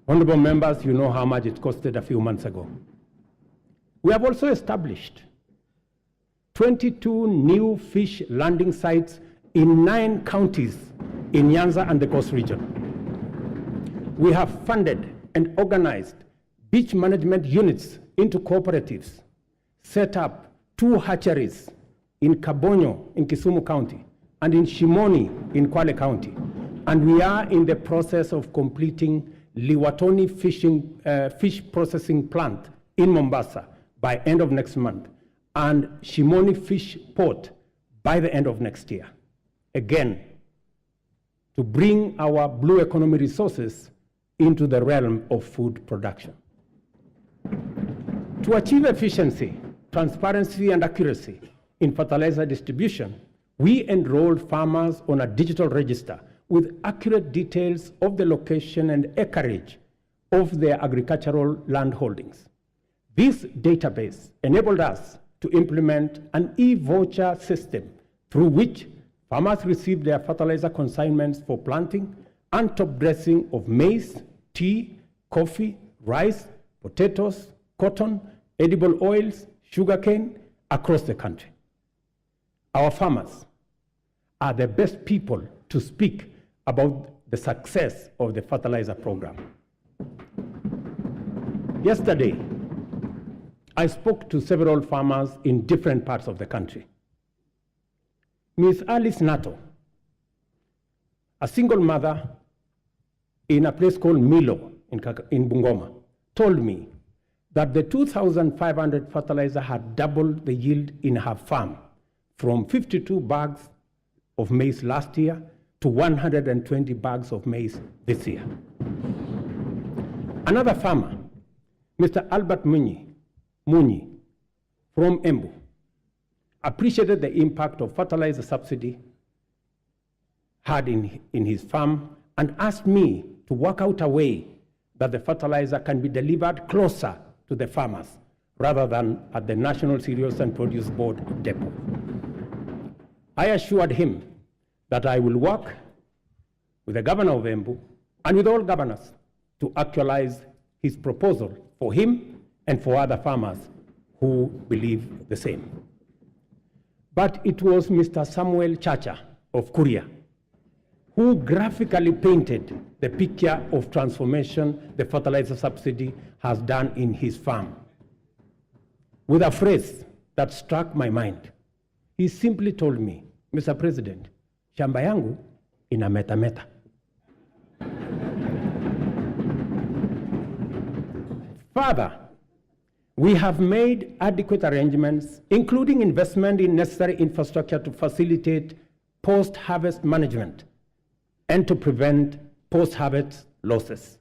Honorable members, you know how much it costed a few months ago. We have also established 22 new fish landing sites in 9 counties in Nyanza and the Coast region. We have funded and organized beach management units into cooperatives, set up 2 hatcheries in Kabonyo in Kisumu County and in Shimoni in Kwale County. And we are in the process of completing Liwatoni fish processing plant in Mombasa by end of next month, and Shimoni Fish Port by the end of next year. Again, to bring our blue economy resources into the realm of food production. To achieve efficiency, transparency, and accuracy in fertilizer distribution, we enrolled farmers on a digital register with accurate details of the location and acreage of their agricultural land holdings. This database enabled us to implement an e-voucher system through which farmers receive their fertilizer consignments for planting and top dressing of maize, tea, coffee, rice, potatoes, cotton, edible oils, sugarcane across the country. Our farmers are the best people to speak about the success of the fertilizer program. Yesterday, I spoke to several farmers in different parts of the country. Ms. Alice Nato, a single mother in a place called Milo in Bungoma, told me that the 2,500 fertilizer had doubled the yield in her farm from 52 bags of maize last year to 120 bags of maize this year. Another farmer, Mr. Albert Munyi from Embu, appreciated the impact of fertilizer subsidy had in his farm and asked me to work out a way that the fertilizer can be delivered closer to the farmers rather than at the National Cereals and Produce Board depot. I assured him that I will work with the governor of Embu and with all governors to actualize his proposal for him and for other farmers who believe the same. But it was Mr. Samuel Chacha of Kuria who graphically painted the picture of transformation the fertilizer subsidy has done in his farm with a phrase that struck my mind. He simply told me, Mr. President, shamba yangu ina meta. Further, we have made adequate arrangements, including investment in necessary infrastructure to facilitate post-harvest management and to prevent post-harvest losses.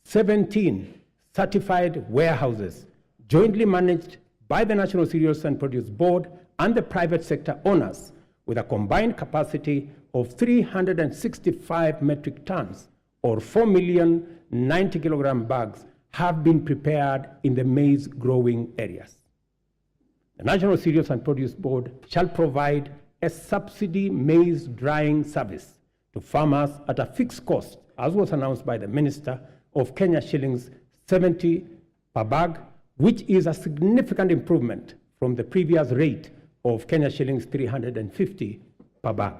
17 certified warehouses jointly managed by the National Cereals and Produce Board and the private sector owners with a combined capacity of 365 metric tons or 4,090 kilogram bags have been prepared in the maize growing areas. The National Cereals and Produce Board shall provide a subsidy maize drying service to farmers at a fixed cost, as was announced by the Minister, of Kenya shillings 70 per bag, which is a significant improvement from the previous rate of Kenya shillings 350 per bag.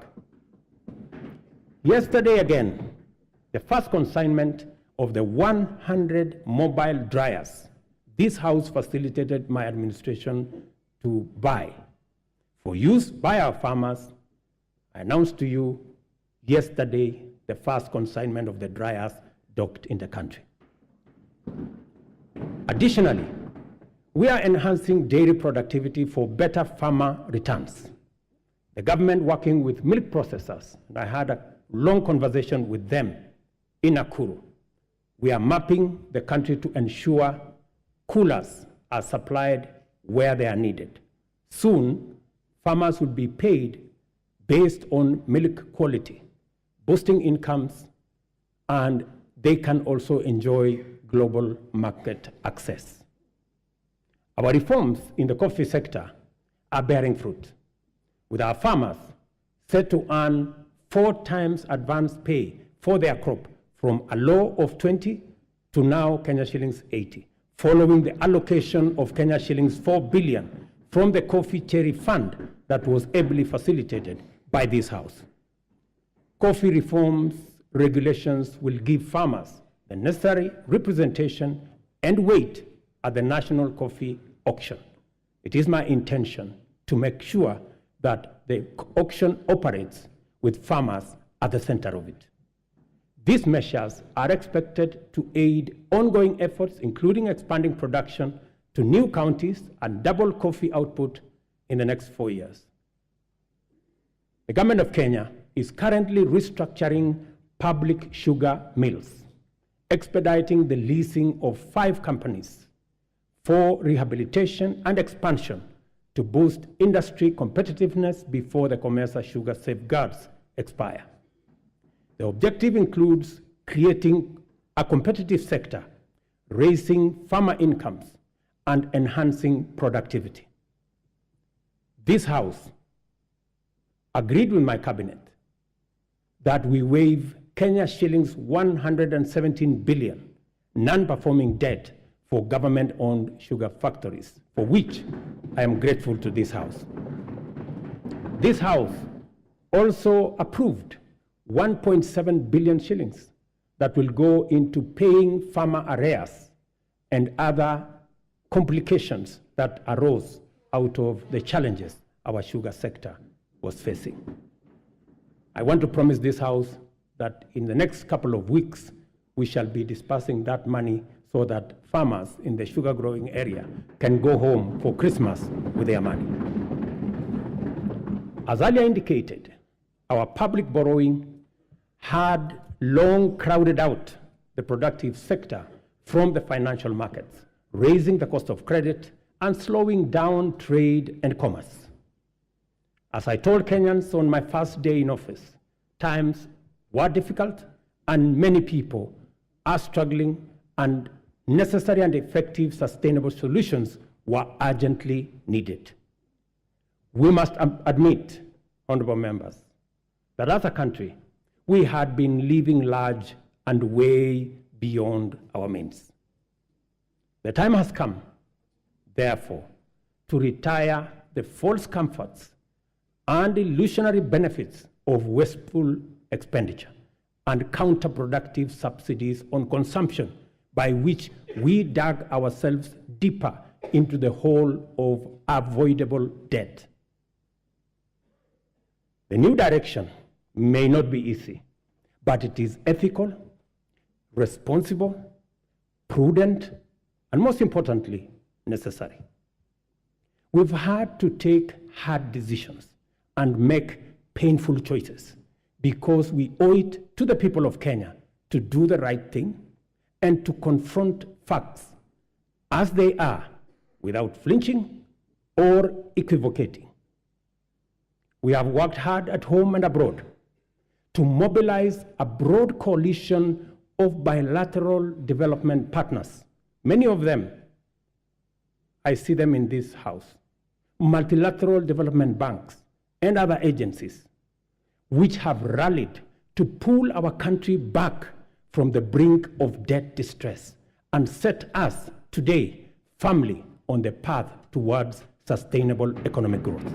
Yesterday again, the first consignment of the 100 mobile dryers this House facilitated my administration to buy for use by our farmers. I announced to you yesterday the first consignment of the dryers docked in the country. Additionally, we are enhancing dairy productivity for better farmer returns. The government, working with milk processors, and I had a long conversation with them in Nakuru, we are mapping the country to ensure coolers are supplied where they are needed. Soon, farmers will be paid based on milk quality, boosting incomes, and they can also enjoy global market access. Our reforms in the coffee sector are bearing fruit, with our farmers set to earn 4 times advance pay for their crop from a low of 20 to now Kenya shillings 80, following the allocation of Kenya shillings 4 billion from the Coffee Cherry Fund that was ably facilitated by this House. Coffee reforms regulations will give farmers the necessary representation and weight at the national coffee auction. It is my intention to make sure that the auction operates with farmers at the center of it. These measures are expected to aid ongoing efforts, including expanding production to new counties and double coffee output in the next 4 years. The government of Kenya is currently restructuring public sugar mills, expediting the leasing of 5 companies for rehabilitation and expansion to boost industry competitiveness before the COMESA sugar safeguards expire. The objective includes creating a competitive sector, raising farmer incomes, and enhancing productivity. This House agreed with my cabinet that we waive Kenya shillings 117 billion non-performing debt for government-owned sugar factories, for which I am grateful to this House. This House also approved 1.7 billion shillings that will go into paying farmer arrears and other complications that arose out of the challenges our sugar sector was facing. I want to promise this House that in the next couple of weeks, we shall be dispersing that money so that farmers in the sugar growing area can go home for Christmas with their money. As earlier indicated, our public borrowing had long crowded out the productive sector from the financial markets, raising the cost of credit and slowing down trade and commerce. As I told Kenyans on my first day in office, times were difficult and many people are struggling, and necessary and effective sustainable solutions were urgently needed. We must admit, honorable members, that as a country, we had been living large and way beyond our means. The time has come, therefore, to retire the false comforts and illusionary benefits of wasteful expenditure and counterproductive subsidies on consumption, by which we dug ourselves deeper into the hole of avoidable debt. The new direction may not be easy, but it is ethical, responsible, prudent, and most importantly, necessary. We've had to take hard decisions and make painful choices because we owe it to the people of Kenya to do the right thing and to confront facts as they are without flinching or equivocating. We have worked hard at home and abroad to mobilize a broad coalition of bilateral development partners. Many of them, I see them in this house, multilateral development banks and other agencies, which have rallied to pull our country back from the brink of debt distress and set us today firmly on the path towards sustainable economic growth.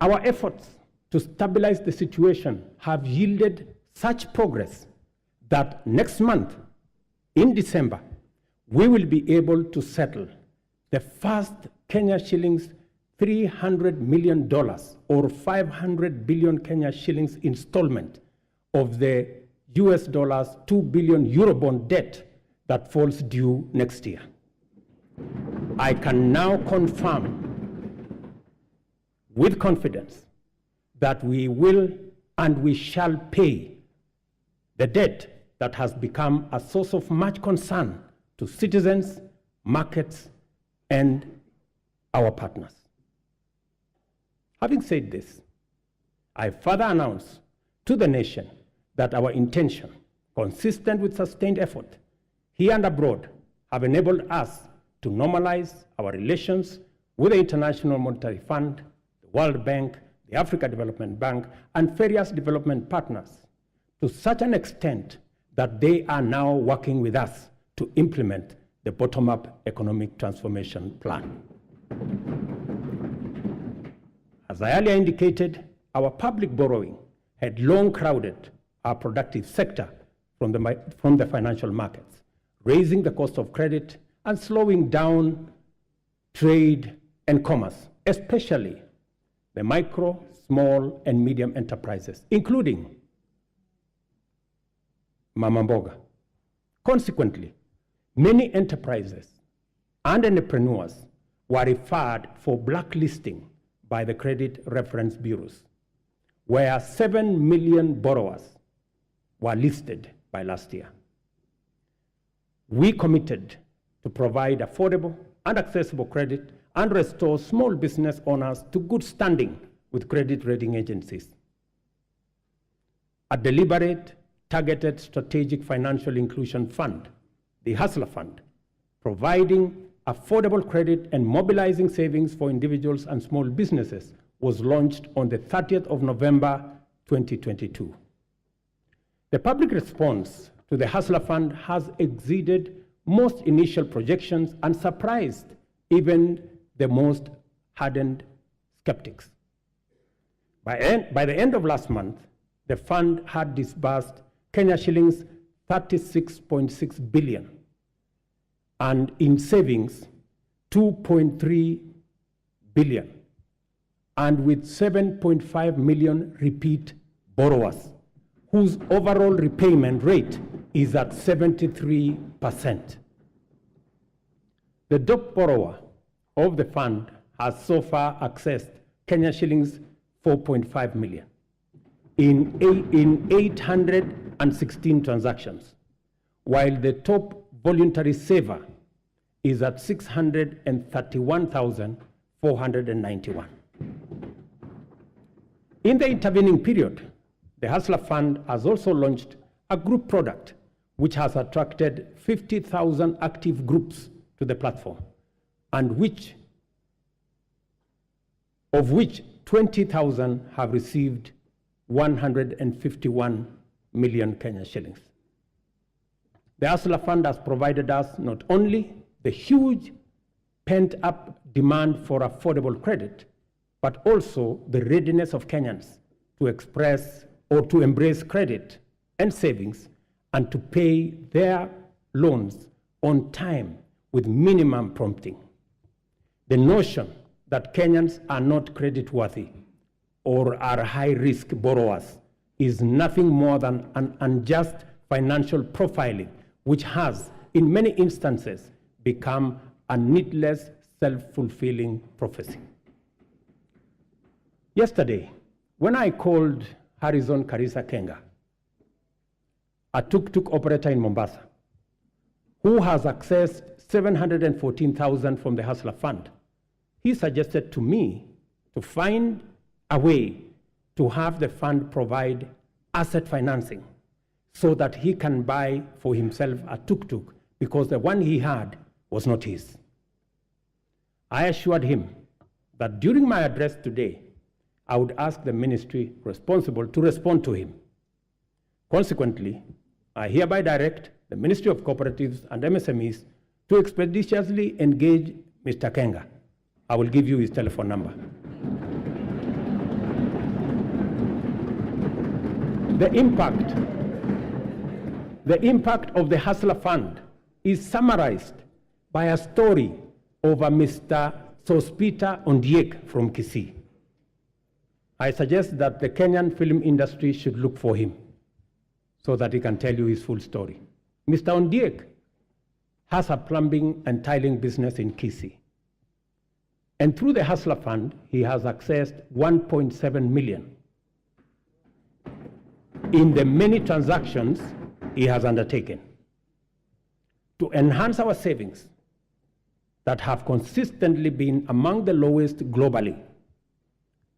Our efforts to stabilize the situation have yielded such progress that next month, in December, we will be able to settle the first Kenya shillings $300 million or 500 billion Kenya shillings installment of the US dollars 2 billion Eurobond debt that falls due next year. I can now confirm with confidence that we will and we shall pay the debt that has become a source of much concern to citizens, markets, and our partners. Having said this, I further announce to the nation that our intention, consistent with sustained effort here and abroad, have enabled us to normalize our relations with the International Monetary Fund, the World Bank, the Africa Development Bank, and various development partners to such an extent that they are now working with us to implement the bottom-up economic transformation plan. As I earlier indicated, our public borrowing had long crowded our productive sector from the financial markets, raising the cost of credit and slowing down trade and commerce, especially the micro, small, and medium enterprises, including Mama Mboga. Consequently, many enterprises and entrepreneurs were referred for blacklisting by the credit reference bureaus, where 7 million borrowers were listed by last year. We committed to provide affordable and accessible credit and restore small business owners to good standing with credit rating agencies. A deliberate, targeted strategic financial inclusion fund, the Hustler Fund, providing affordable credit and mobilizing savings for individuals and small businesses, was launched on the 30th of November, 2022. The public response to the Hustler Fund has exceeded most initial projections and surprised even the most hardened skeptics. By the end of last month, the fund had disbursed Kenya shillings 36.6 billion, and in savings, 2.3 billion, and with 7.5 million repeat borrowers, whose overall repayment rate is at 73%. The top borrower of the fund has so far accessed Kenya shillings 4.5 million in 816 transactions, while the top voluntary saver is at 631,491. In the intervening period, the Hustler Fund has also launched a group product which has attracted 50,000 active groups to the platform, and of which 20,000 have received 151 million Kenya shillings. The Hustler Fund has provided us not only the huge pent-up demand for affordable credit, but also the readiness of Kenyans to express or to embrace credit and savings and to pay their loans on time with minimum prompting. The notion that Kenyans are not creditworthy or are high-risk borrowers is nothing more than an unjust financial profiling, which has, in many instances, become a needless, self-fulfilling prophecy. Yesterday, when I called Harrison Karisa Kenga, a tuk-tuk operator in Mombasa, who has accessed 714,000 from the Hustler Fund, he suggested to me to find a way to have the fund provide asset financing so that he can buy for himself a tuk-tuk because the one he had was not his. I assured him that during my address today, I would ask the ministry responsible to respond to him. Consequently, I hereby direct the Ministry of Cooperatives and MSMEs to expeditiously engage Mr. Kenga. I will give you his telephone number. The impact of the Hustler Fund is summarized by a story of a Mr. Sospita Ondiek from Kisii. I suggest that the Kenyan film industry should look for him so that he can tell you his full story. Mr. Ondiek has a plumbing and tiling business in Kisii. And through the Hustler Fund, he has accessed 1.7 million in the many transactions he has undertaken to enhance our savings that have consistently been among the lowest globally,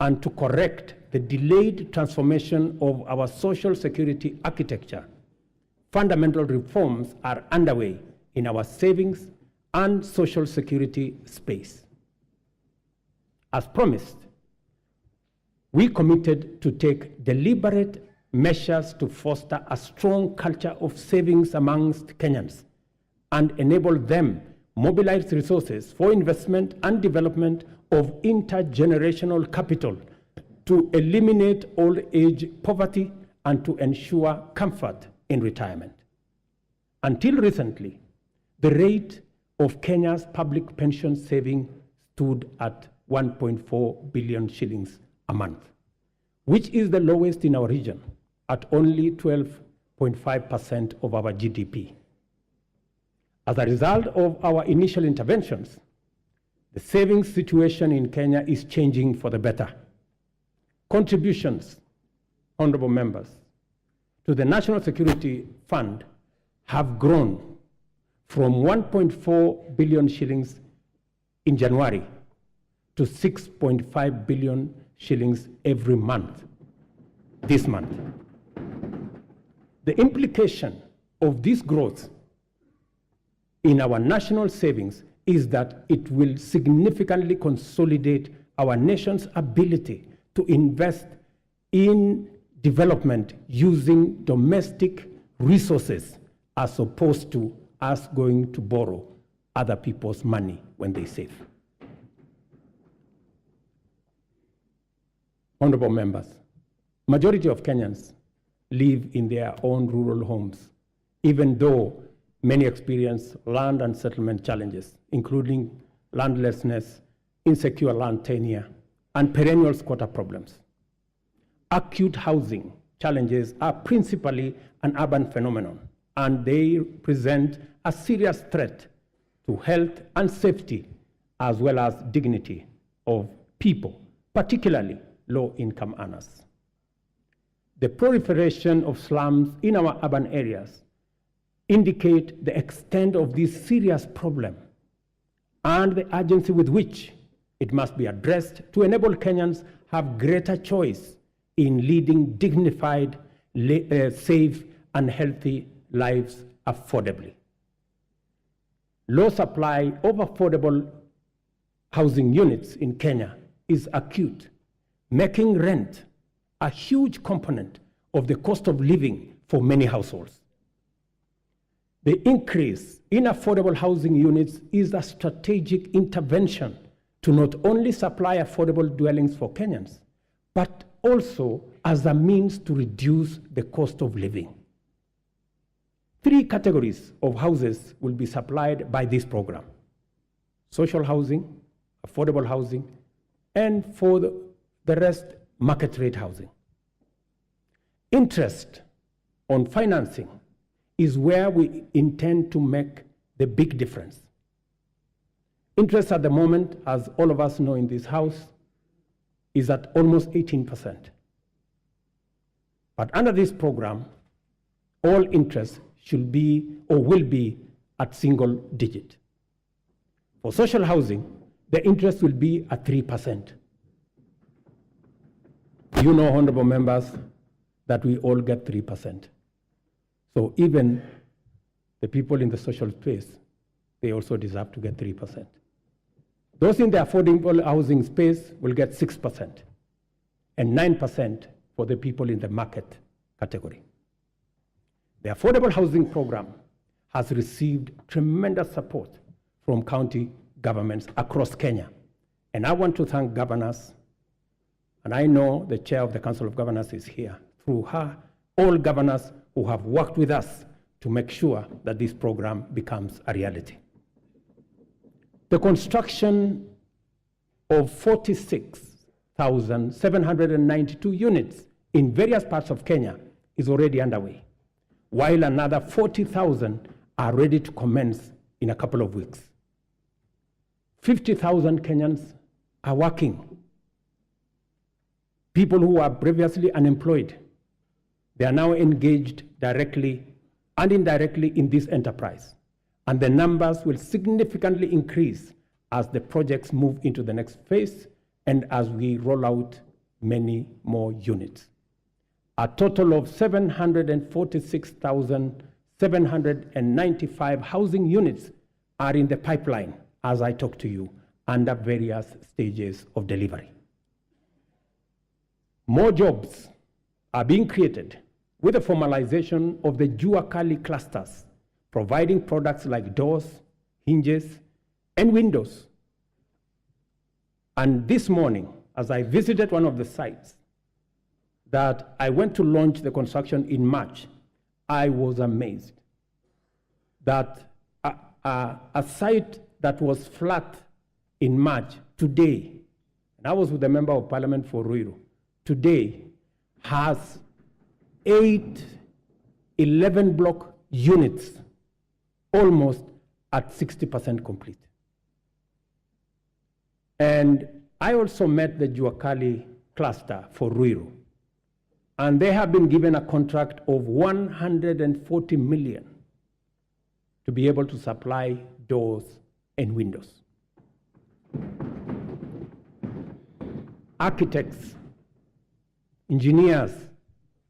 and to correct the delayed transformation of our social security architecture. Fundamental reforms are underway in our savings and social security space. As promised, we committed to take deliberate measures to foster a strong culture of savings amongst Kenyans and enable them mobilize resources for investment and development of intergenerational capital to eliminate old age poverty and to ensure comfort in retirement. Until recently, the rate of Kenya's public pension saving stood at 1.4 billion shillings a month, which is the lowest in our region at only 12.5% of our GDP. As a result of our initial interventions, the savings situation in Kenya is changing for the better. Contributions, honorable members, to the National Security Fund have grown from 1.4 billion shillings in January to 6.5 billion shillings every month, this month. The implication of this growth in our national savings is that it will significantly consolidate our nation's ability to invest in development using domestic resources as opposed to us going to borrow other people's money when they save. Honorable members, majority of Kenyans live in their own rural homes, even though many experience land and settlement challenges, including landlessness, insecure land tenure, and perennial squatter problems. Acute housing challenges are principally an urban phenomenon, and they present a serious threat to health and safety, as well as dignity of people, particularly low-income earners. The proliferation of slums in our urban areas indicate the extent of this serious problem and the urgency with which it must be addressed to enable Kenyans have greater choice in leading dignified, safe, and healthy lives affordably. Low supply of affordable housing units in Kenya is acute, making rent a huge component of the cost of living for many households. The increase in affordable housing units is a strategic intervention to not only supply affordable dwellings for Kenyans, but also as a means to reduce the cost of living. 3 categories of houses will be supplied by this program: social housing, affordable housing, and for the rest, market rate housing. Interest on financing is where we intend to make the big difference. Interest at the moment, as all of us know in this house, is at almost 18%. But under this program, all interest should be or will be at single digit. For social housing, the interest will be at 3%. You know, honorable members, that we all get 3%. So even the people in the social space, they also deserve to get 3%. Those in the affordable housing space will get 6% and 9% for the people in the market category. The affordable housing program has received tremendous support from county governments across Kenya. And I want to thank governors, and I know the chair of the Council of Governors is here, through her, all governors who have worked with us to make sure that this program becomes a reality. The construction of 46,792 units in various parts of Kenya is already underway, while another 40,000 are ready to commence in a couple of weeks. 50,000 Kenyans are working. People who are previously unemployed, they are now engaged directly and indirectly in this enterprise. And the numbers will significantly increase as the projects move into the next phase and as we roll out many more units. A total of 746,795 housing units are in the pipeline as I talk to you under various stages of delivery. More jobs are being created with the formalization of the Jua Kali clusters, providing products like doors, hinges, and windows. And this morning, as I visited one of the sites that I went to launch the construction in March, I was amazed that a site that was flat in March today, and I was with the member of parliament for Ruto, today has 11 block units, almost at 60% complete. And I also met the Jua Kali cluster for Ruto, and they have been given a contract of 140 million to be able to supply doors and windows. Architects, engineers,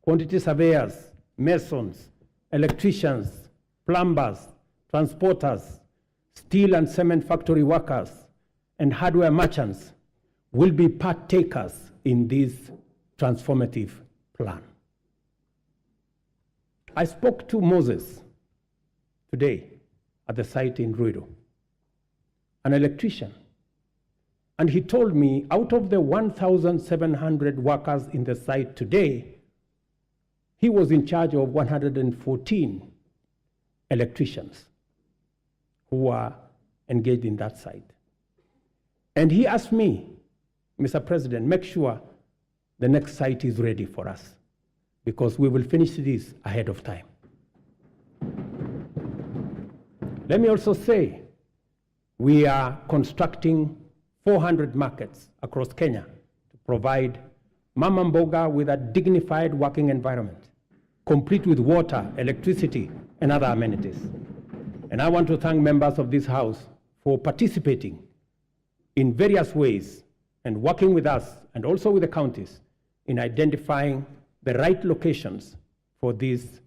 quantity surveyors, masons, electricians, plumbers, transporters, steel and cement factory workers, and hardware merchants will be partakers in this transformative plan. I spoke to Moses today at the site in Ruto, an electrician, and he told me out of the 1,700 workers in the site today, he was in charge of 114 electricians who are engaged in that site. And he asked me, Mr. President, make sure the next site is ready for us because we will finish this ahead of time. Let me also say, we are constructing 400 markets across Kenya to provide Mama Mboga with a dignified working environment, complete with water, electricity, and other amenities. And I want to thank members of this House for participating in various ways and working with us and also with the counties in identifying the right locations for these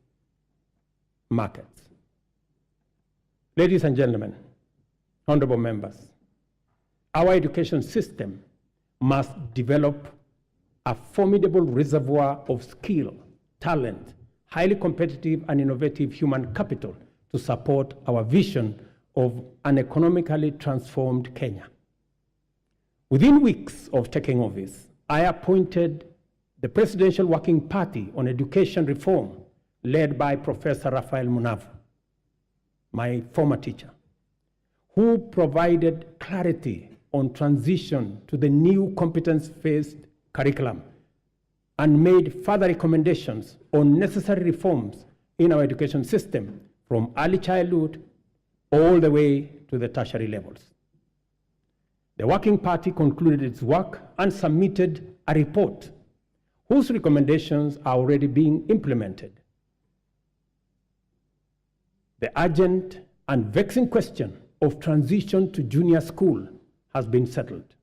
markets. Ladies and gentlemen, honorable members, our education system must develop a formidable reservoir of skill, talent, highly competitive and innovative human capital to support our vision of an economically transformed Kenya. Within weeks of taking office, I appointed the Presidential Working Party on Education Reform, led by Professor Raphael Munavu, my former teacher, who provided clarity on transition to the new competence-based curriculum and made further recommendations on necessary reforms in our education system from early childhood all the way to the tertiary levels. The Working Party concluded its work and submitted a report whose recommendations are already being implemented. The urgent and vexing question of transition to junior school has been settled,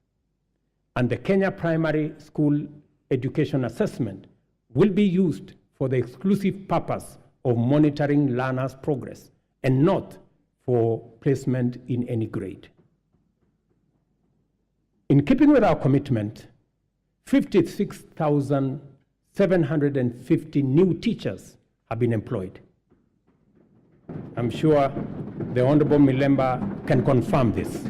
and the Kenya Primary School Education Assessment will be used for the exclusive purpose of monitoring learners' progress and not for placement in any grade. In keeping with our commitment, 56,750 new teachers have been employed. I'm sure the Honorable Milemba can confirm this.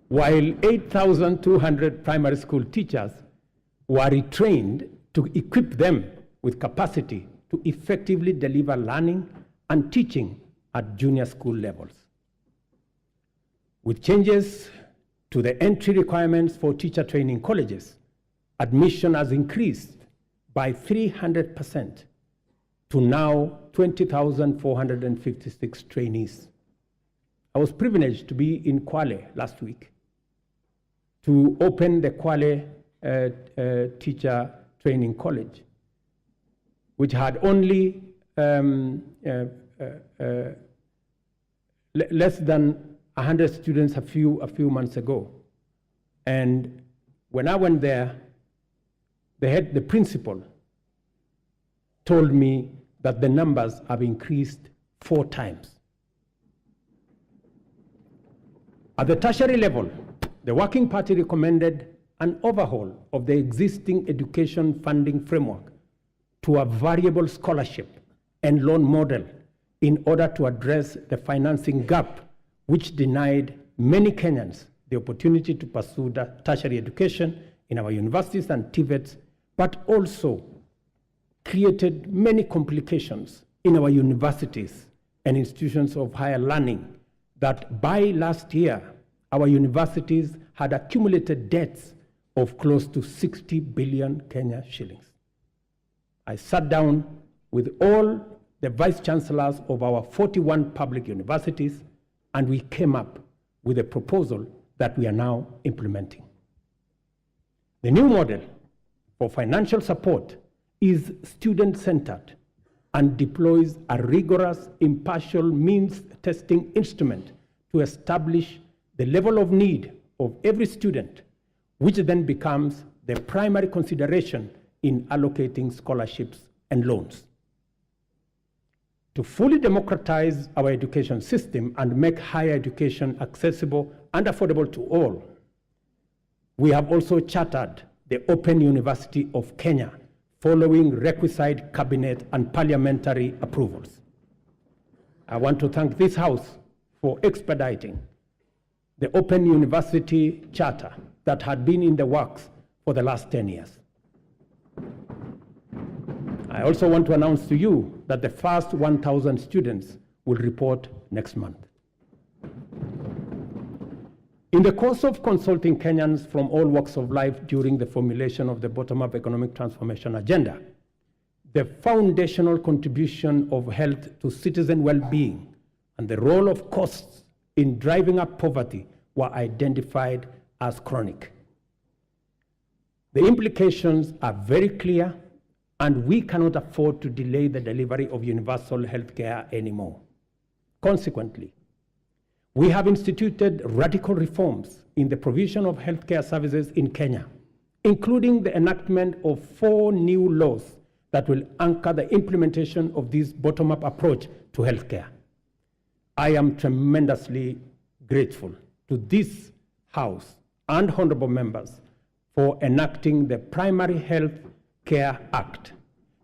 While 8,200 primary school teachers were retrained to equip them with capacity to effectively deliver learning and teaching at junior school levels. With changes to the entry requirements for teacher training colleges, admission has increased by 300% to now 20,456 trainees. I was privileged to be in Kwale last week to open the Kwale Teacher Training College, which had only less than 100 students a few months ago. And when I went there, the principal told me that the numbers have increased 4 times. At the tertiary level, the Working Party recommended an overhaul of the existing education funding framework to a variable scholarship and loan model in order to address the financing gap which denied many Kenyans the opportunity to pursue tertiary education in our universities and TVETs, but also created many complications in our universities and institutions of higher learning that by last year, our universities had accumulated debts of close to 60 billion Kenya shillings. I sat down with all the vice chancellors of our 41 public universities, and we came up with a proposal that we are now implementing. The new model for financial support is student-centered and deploys a rigorous, impartial means testing instrument to establish the level of need of every student, which then becomes the primary consideration in allocating scholarships and loans. To fully democratize our education system and make higher education accessible and affordable to all, we have also chartered the Open University of Kenya, following requisite cabinet and parliamentary approvals. I want to thank this House for expediting the Open University Charter that had been in the works for the last 10 years. I also want to announce to you that the first 1,000 students will report next month. In the course of consulting Kenyans from all walks of life during the formulation of the bottom-up economic transformation agenda, the foundational contribution of health to citizen well-being and the role of costs in driving up poverty were identified as chronic. The implications are very clear, and we cannot afford to delay the delivery of universal health care anymore. Consequently, we have instituted radical reforms in the provision of healthcare services in Kenya, including the enactment of 4 new laws that will anchor the implementation of this bottom-up approach to healthcare. I am tremendously grateful to this House and honorable members for enacting the Primary Health Care Act,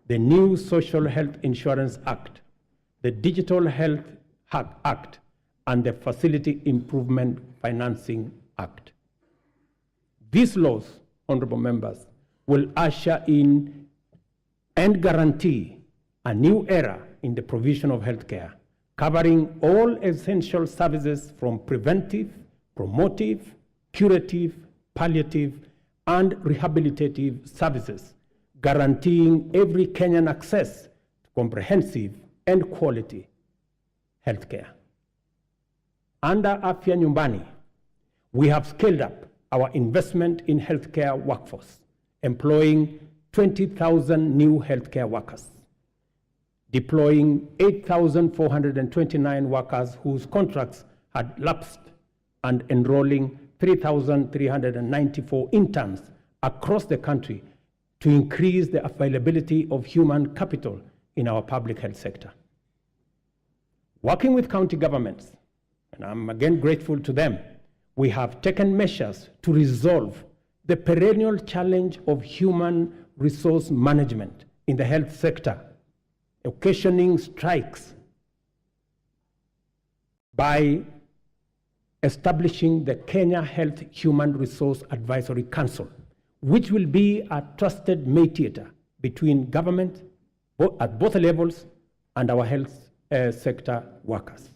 the new Social Health Insurance Act, the Digital Health Act, and the Facility Improvement Financing Act. These laws, honorable members, will usher in and guarantee a new era in the provision of healthcare, covering all essential services from preventive, promotive, curative, palliative, and rehabilitative services, guaranteeing every Kenyan access to comprehensive and quality healthcare. Under Afya Nyumbani, we have scaled up our investment in healthcare workforce, employing 20,000 new healthcare workers, deploying 8,429 workers whose contracts had lapsed, and enrolling 3,394 interns across the country to increase the availability of human capital in our public health sector. Working with county governments, and I'm again grateful to them, we have taken measures to resolve the perennial challenge of human resource management in the health sector, occasioning strikes, by establishing the Kenya Health Human Resource Advisory Council, which will be a trusted mediator between government at both levels and our health sector workers.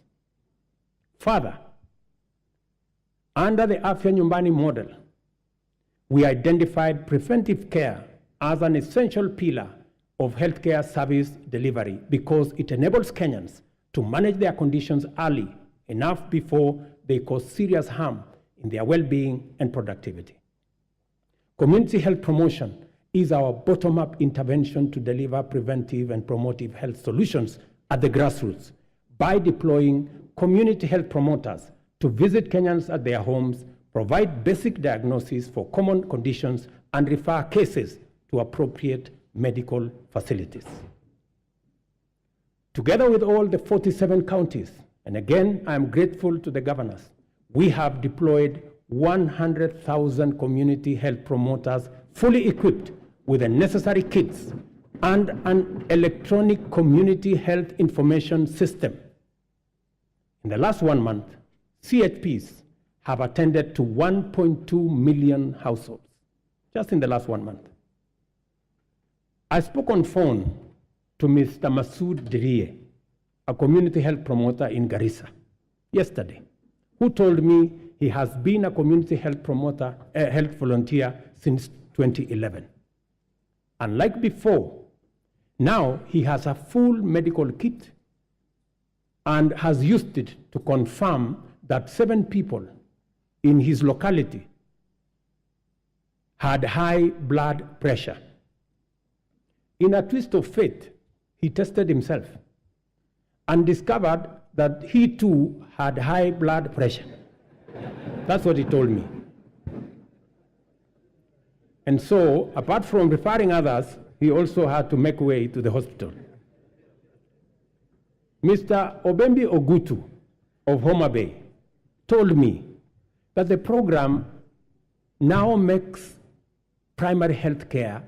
Further, under the Afya Nyumbani model, we identified preventive care as an essential pillar of healthcare service delivery because it enables Kenyans to manage their conditions early enough before they cause serious harm in their well-being and productivity. Community health promotion is our bottom-up intervention to deliver preventive and promotive health solutions at the grassroots by deploying community health promoters to visit Kenyans at their homes, provide basic diagnosis for common conditions, and refer cases to appropriate medical facilities. Together with all the 47 counties, and again, I am grateful to the governors, we have deployed 100,000 community health promoters fully equipped with the necessary kits and an electronic community health information system. In the last 1 month, CHPs have attended to 1.2 million households, just in the last 1 month. I spoke on phone to Mr. Masood Dirie, a community health promoter in Garissa, yesterday, who told me he has been a community health promoter, health volunteer since 2011. Unlike before, now he has a full medical kit and has used it to confirm that 7 people in his locality had high blood pressure. In a twist of fate, he tested himself and discovered that he too had high blood pressure. That's what he told me. And so, apart from referring others, he also had to make way to the hospital. Mr. Obembi Ogutu of Homa Bay told me that the program now makes primary health care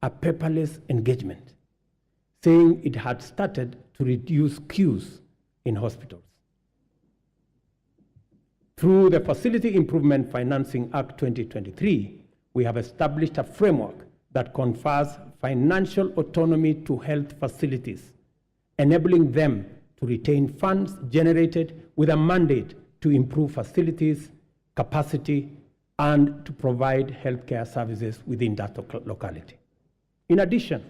a paperless engagement, saying it had started to reduce queues in hospitals. Through the Facility Improvement Financing Act 2023, we have established a framework that confers financial autonomy to health facilities, enabling them to retain funds generated with a mandate to improve facilities, capacity, and to provide healthcare services within that locality. In addition,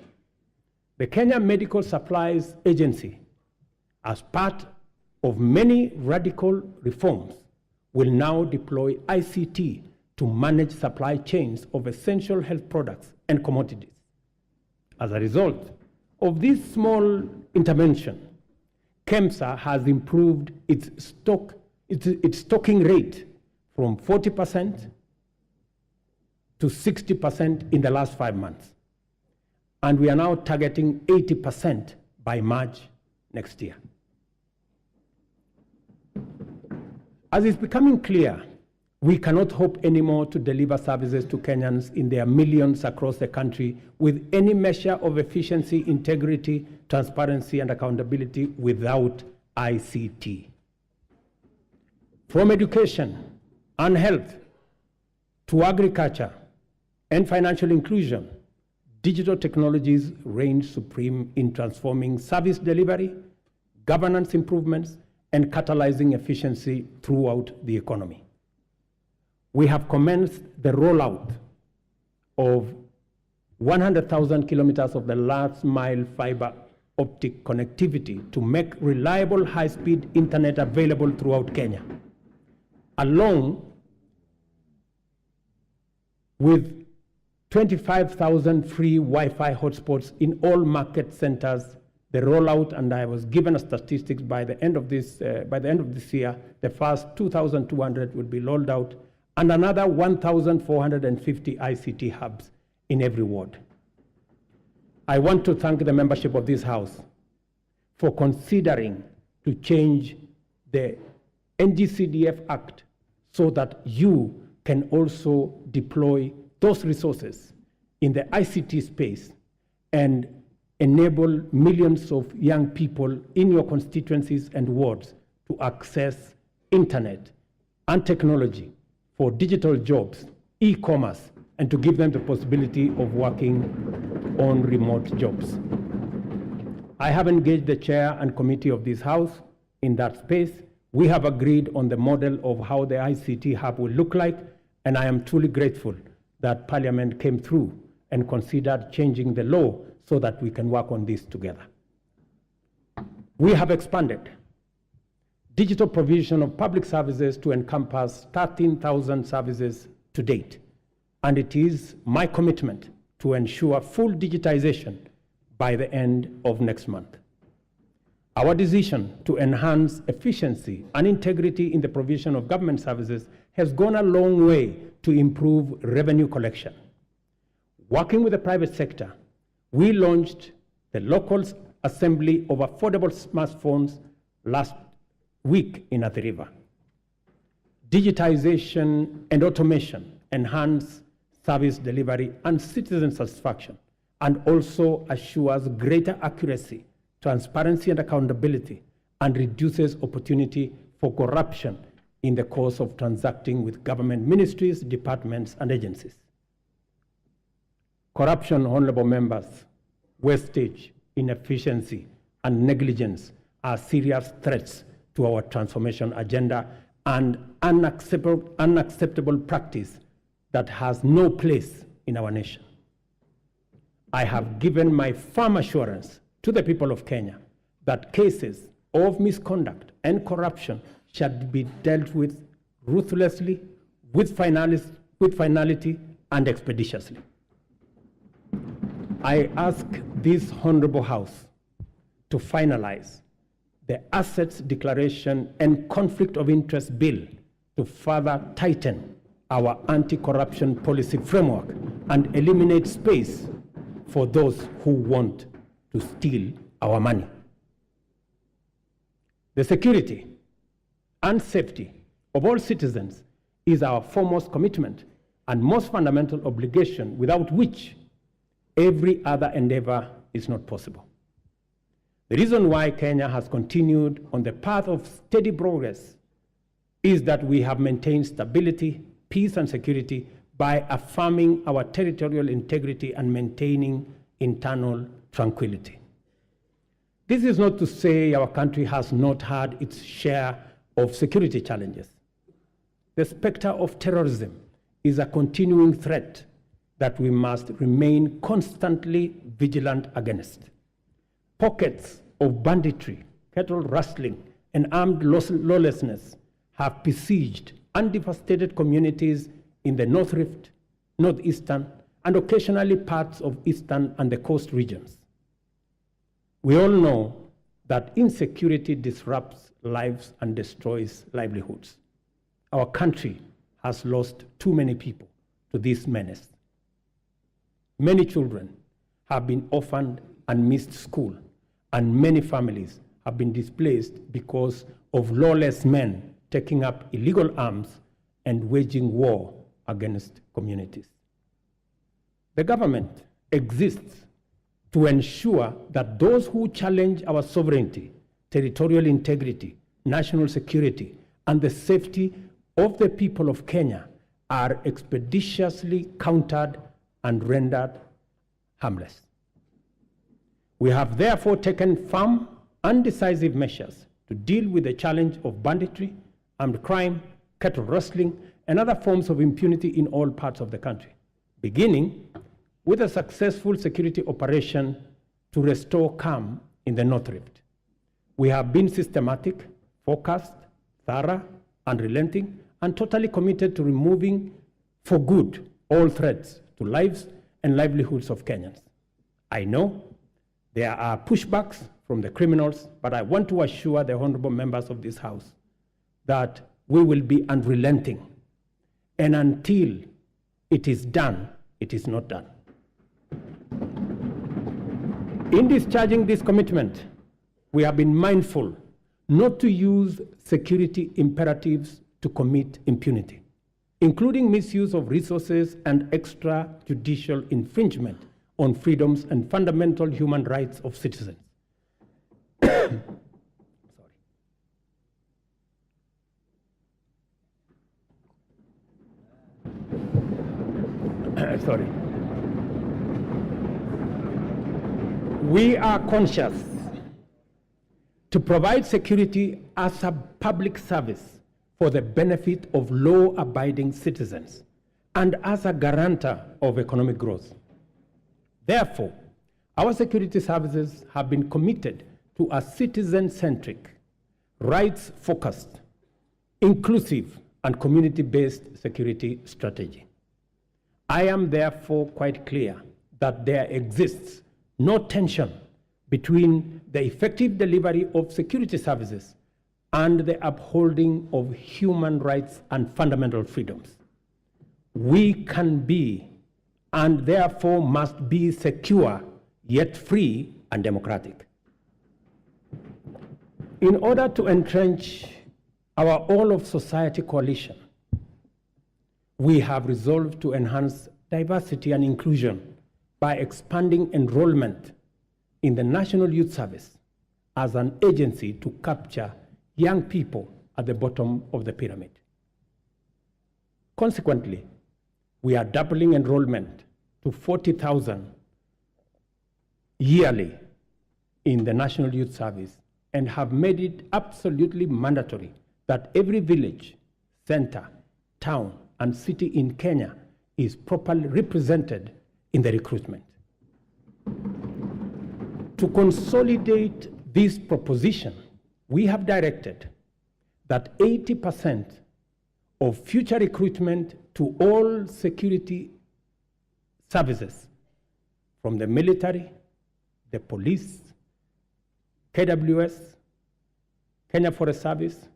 the Kenya Medical Supplies Agency, as part of many radical reforms, will now deploy ICT to manage supply chains of essential health products and commodities. As a result of this small intervention, KEMSA has improved its stocking rate from 40% to 60% in the last 5 months. And we are now targeting 80% by March next year. As is becoming clear, we cannot hope anymore to deliver services to Kenyans in their millions across the country with any measure of efficiency, integrity, transparency, and accountability without ICT. From education and health to agriculture and financial inclusion, digital technologies reign supreme in transforming service delivery, governance improvements, and catalyzing efficiency throughout the economy. we have commenced the rollout of 100,000 kilometers of the last mile fiber optic connectivity to make reliable high-speed internet available throughout Kenya, along with 25,000 free Wi-Fi hotspots in all market centers. The rollout, and I was given a statistics by the end of this year, the first 2,200 will be rolled out, and another 1,450 ICT hubs in every ward. I want to thank the membership of this House for considering to change the NGCDF Act so that you can also deploy those resources in the ICT space and enable millions of young people in your constituencies and wards to access internet and technology for digital jobs, e-commerce, and to give them the possibility of working on remote jobs. I have engaged the chair and committee of this House in that space. We have agreed on the model of how the ICT hub will look like, and I am truly grateful that Parliament came through and considered changing the law so that we can work on this together. We have expanded digital provision of public services to encompass 13,000 services to date. And it is my commitment to ensure full digitization by the end of next month. Our decision to enhance efficiency and integrity in the provision of government services has gone a long way to improve revenue collection. Working with the private sector, we launched the local assembly of affordable smartphones last week in Athi River. Digitization and automation enhance service delivery and citizen satisfaction, and also assures greater accuracy, transparency, and accountability, and reduces opportunity for corruption in the course of transacting with government ministries, departments, and agencies. Corruption, honorable members, wastage, inefficiency, and negligence are serious threats to our transformation agenda and unacceptable practice that has no place in our nation. I have given my firm assurance to the people of Kenya that cases of misconduct and corruption shall be dealt with ruthlessly, with finality, and expeditiously. I ask this honorable House to finalize the Assets Declaration and Conflict of Interest Bill to further tighten our anti-corruption policy framework and eliminate space for those who want to steal our money. The security and safety of all citizens is our foremost commitment and most fundamental obligation, without which every other endeavor is not possible. The reason why Kenya has continued on the path of steady progress is that we have maintained stability, peace, and security by affirming our territorial integrity and maintaining internal tranquility. This is not to say our country has not had its share of security challenges. The specter of terrorism is a continuing threat that we must remain constantly vigilant against. Pockets of banditry, cattle rustling, and armed lawlessness have besieged and devastated communities in the North Rift, Northeastern, and occasionally parts of Eastern and the coast regions. We all know that insecurity disrupts lives and destroys livelihoods. Our country has lost too many people to this menace. Many children have been orphaned and missed school, and many families have been displaced because of lawless men taking up illegal arms and waging war against communities. The government exists to ensure that those who challenge our sovereignty, territorial integrity, national security, and the safety of the people of Kenya are expeditiously countered and rendered harmless. We have therefore taken firm and decisive measures to deal with the challenge of banditry, armed crime, cattle rustling, and other forms of impunity in all parts of the country, beginning with a successful security operation to restore calm in the North Rift. We have been systematic, focused, thorough, unrelenting, and totally committed to removing for good all threats to lives and livelihoods of Kenyans. I know there are pushbacks from the criminals, but I want to assure the honorable members of this House that we will be unrelenting. And until it is done, it is not done. In discharging this commitment, we have been mindful not to use security imperatives to commit impunity, including misuse of resources and extrajudicial infringement on freedoms and fundamental human rights of citizens. Sorry. We are conscious to provide security as a public service for the benefit of law-abiding citizens and as a guarantor of economic growth. Therefore, our security services have been committed to a citizen-centric, rights-focused, inclusive, and community-based security strategy. I am therefore quite clear that there exists no tension between the effective delivery of security services and the upholding of human rights and fundamental freedoms. We can be and therefore must be secure, yet free and democratic. In order to entrench our all-of-society coalition, we have resolved to enhance diversity and inclusion by expanding enrollment in the National Youth Service as an agency to capture young people at the bottom of the pyramid. Consequently, we are doubling enrollment to 40,000 yearly in the National Youth Service and have made it absolutely mandatory that every village, center, town, and city in Kenya is properly represented in the recruitment. To consolidate this proposition, we have directed that 80% of future recruitment to all security services, from the military, the police, KWS, Kenya Forest Service,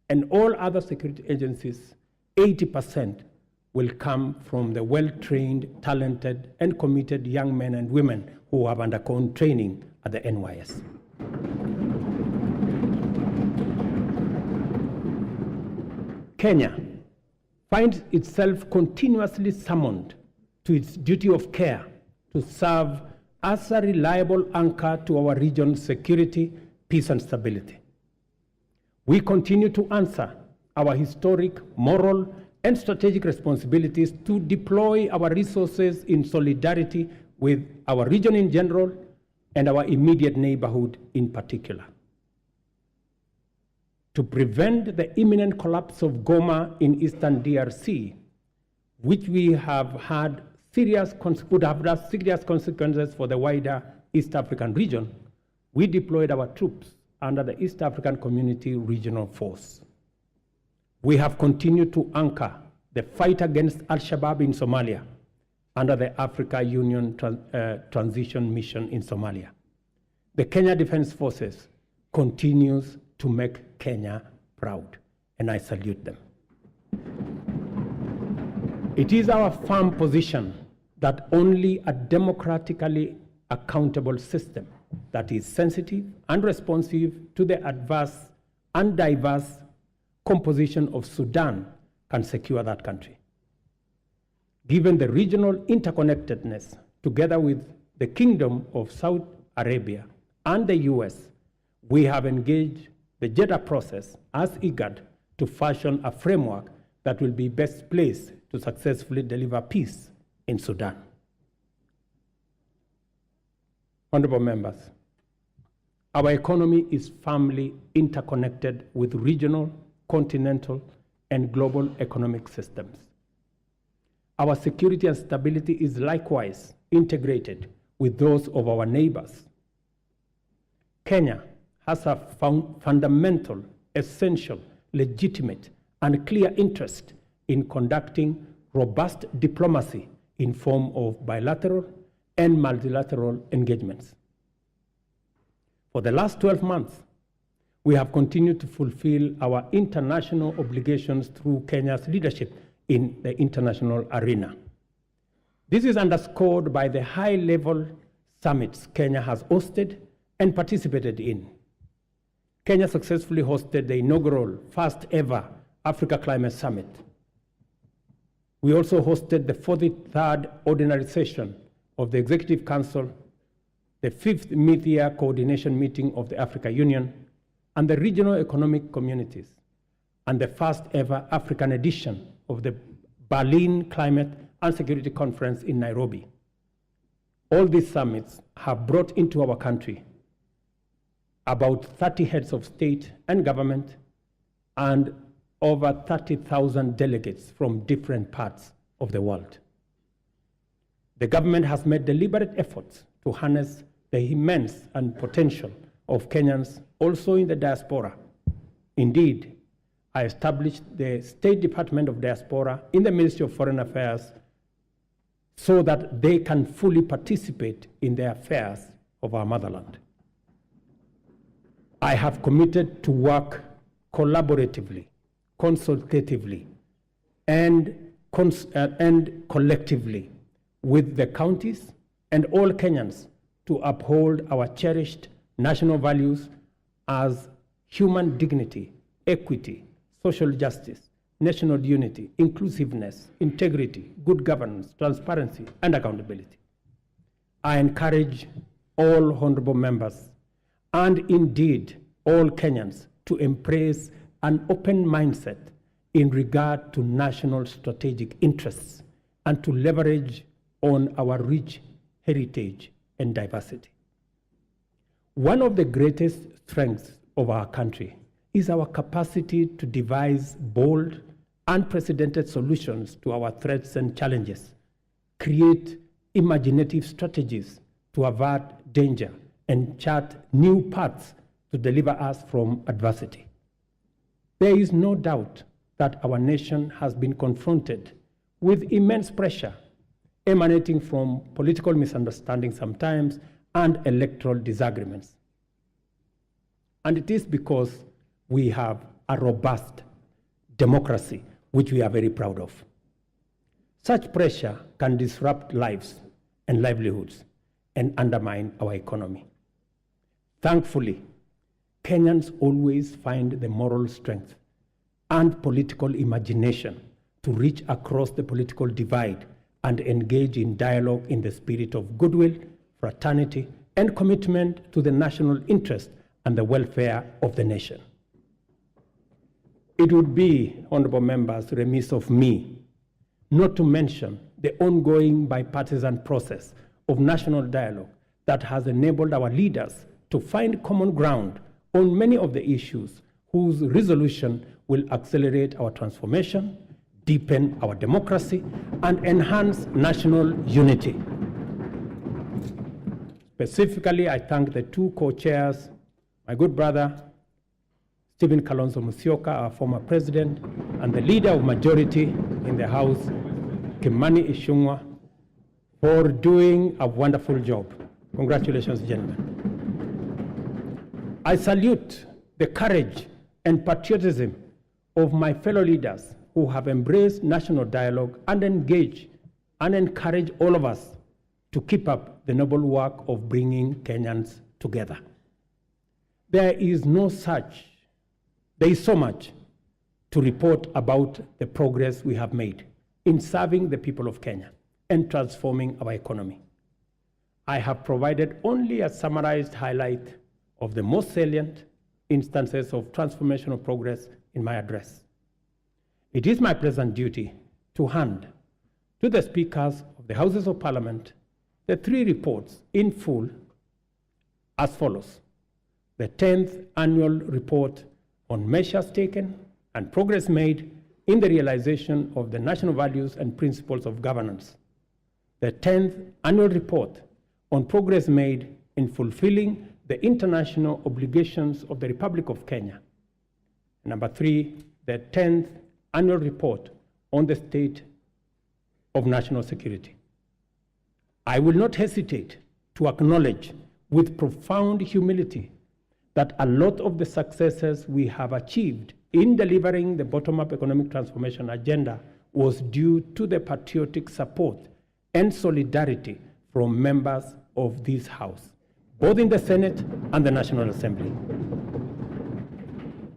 and all other security agencies, 80% will come from the well-trained, talented, and committed young men and women who have undergone training at the NYS. Kenya finds itself continuously summoned to its duty of care to serve as a reliable anchor to our region's security, peace, and stability. We continue to answer our historic, moral, and strategic responsibilities to deploy our resources in solidarity with our region in general and our immediate neighborhood in particular. To prevent the imminent collapse of Goma in eastern DRC, which we have had would have had serious consequences for the wider East African region, we deployed our troops under the East African Community Regional Force. We have continued to anchor the fight against Al-Shabaab in Somalia under the Africa Union Transition Mission in Somalia. The Kenya Defense Forces continues to make Kenya proud, and I salute them. It is our firm position that only a democratically accountable system that is sensitive and responsive to the adverse and diverse composition of Sudan can secure that country. Given the regional interconnectedness, together with the Kingdom of Saudi Arabia and the US, we have engaged the Jeddah process as IGAD to fashion a framework that will be best placed to successfully deliver peace in Sudan. Honorable members, our economy is firmly interconnected with regional, continental, and global economic systems. Our security and stability is likewise integrated with those of our neighbors. Kenya has a fundamental, essential, legitimate, and clear interest in conducting robust diplomacy in form of bilateral and multilateral engagements. For the last 12 months, we have continued to fulfill our international obligations through Kenya's leadership in the international arena. This is underscored by the high-level summits Kenya has hosted and participated in. Kenya successfully hosted the inaugural first-ever Africa Climate Summit. We also hosted the 43rd Ordinary Session of the Executive Council, the 5th Mid-Year Coordination Meeting of the Africa Union, and the Regional Economic Communities, and the first-ever African edition of the Berlin Climate and Security Conference in Nairobi. All these summits have brought into our country about 30 heads of state and government and over 30,000 delegates from different parts of the world. The government has made deliberate efforts to harness the immense and potential of Kenyans also in the diaspora. Indeed, I established the State Department of Diaspora in the Ministry of Foreign Affairs so that they can fully participate in the affairs of our motherland. I have committed to work collaboratively, consultatively, and collectively with the counties and all Kenyans to uphold our cherished national values as human dignity, equity, social justice, national unity, inclusiveness, integrity, good governance, transparency, and accountability. I encourage all honorable members and indeed all Kenyans to embrace an open mindset in regard to national strategic interests and to leverage on our rich heritage and diversity. One of the greatest strengths of our country is our capacity to devise bold, unprecedented solutions to our threats and challenges, create imaginative strategies to avert danger, and chart new paths to deliver us from adversity. There is no doubt that our nation has been confronted with immense pressure emanating from political misunderstandings sometimes and electoral disagreements. And it is because we have a robust democracy, which we are very proud of. Such pressure can disrupt lives and livelihoods and undermine our economy. Thankfully, Kenyans always find the moral strength and political imagination to reach across the political divide and engage in dialogue in the spirit of goodwill, fraternity, and commitment to the national interest and the welfare of the nation. It would be, honorable members, remiss of me not to mention the ongoing bipartisan process of national dialogue that has enabled our leaders to find common ground on many of the issues whose resolution will accelerate our transformation, deepen our democracy, and enhance national unity. Specifically, I thank the two co-chairs, my good brother, Stephen Kalonzo Musyoka, our former president, and the leader of majority in the House, Kimani Ichung'wah, for doing a wonderful job. Congratulations, gentlemen. I salute the courage and patriotism of my fellow leaders who have embraced national dialogue and engage and encourage all of us to keep up the noble work of bringing Kenyans together. There is so much to report about the progress we have made in serving the people of Kenya and transforming our economy. I have provided only a summarized highlight of the most salient instances of transformational progress in my address. It is my pleasant duty to hand to the speakers of the Houses of Parliament the three reports in full as follows. The 10th Annual Report on measures taken and progress made in the realization of the national values and principles of governance. The 10th annual report on progress made in fulfilling the international obligations of the Republic of Kenya. Number 3, the 10th annual report on the state of national security. I will not hesitate to acknowledge with profound humility that a lot of the successes we have achieved in delivering the bottom-up economic transformation agenda was due to the patriotic support and solidarity from members of this House, both in the Senate and the National Assembly.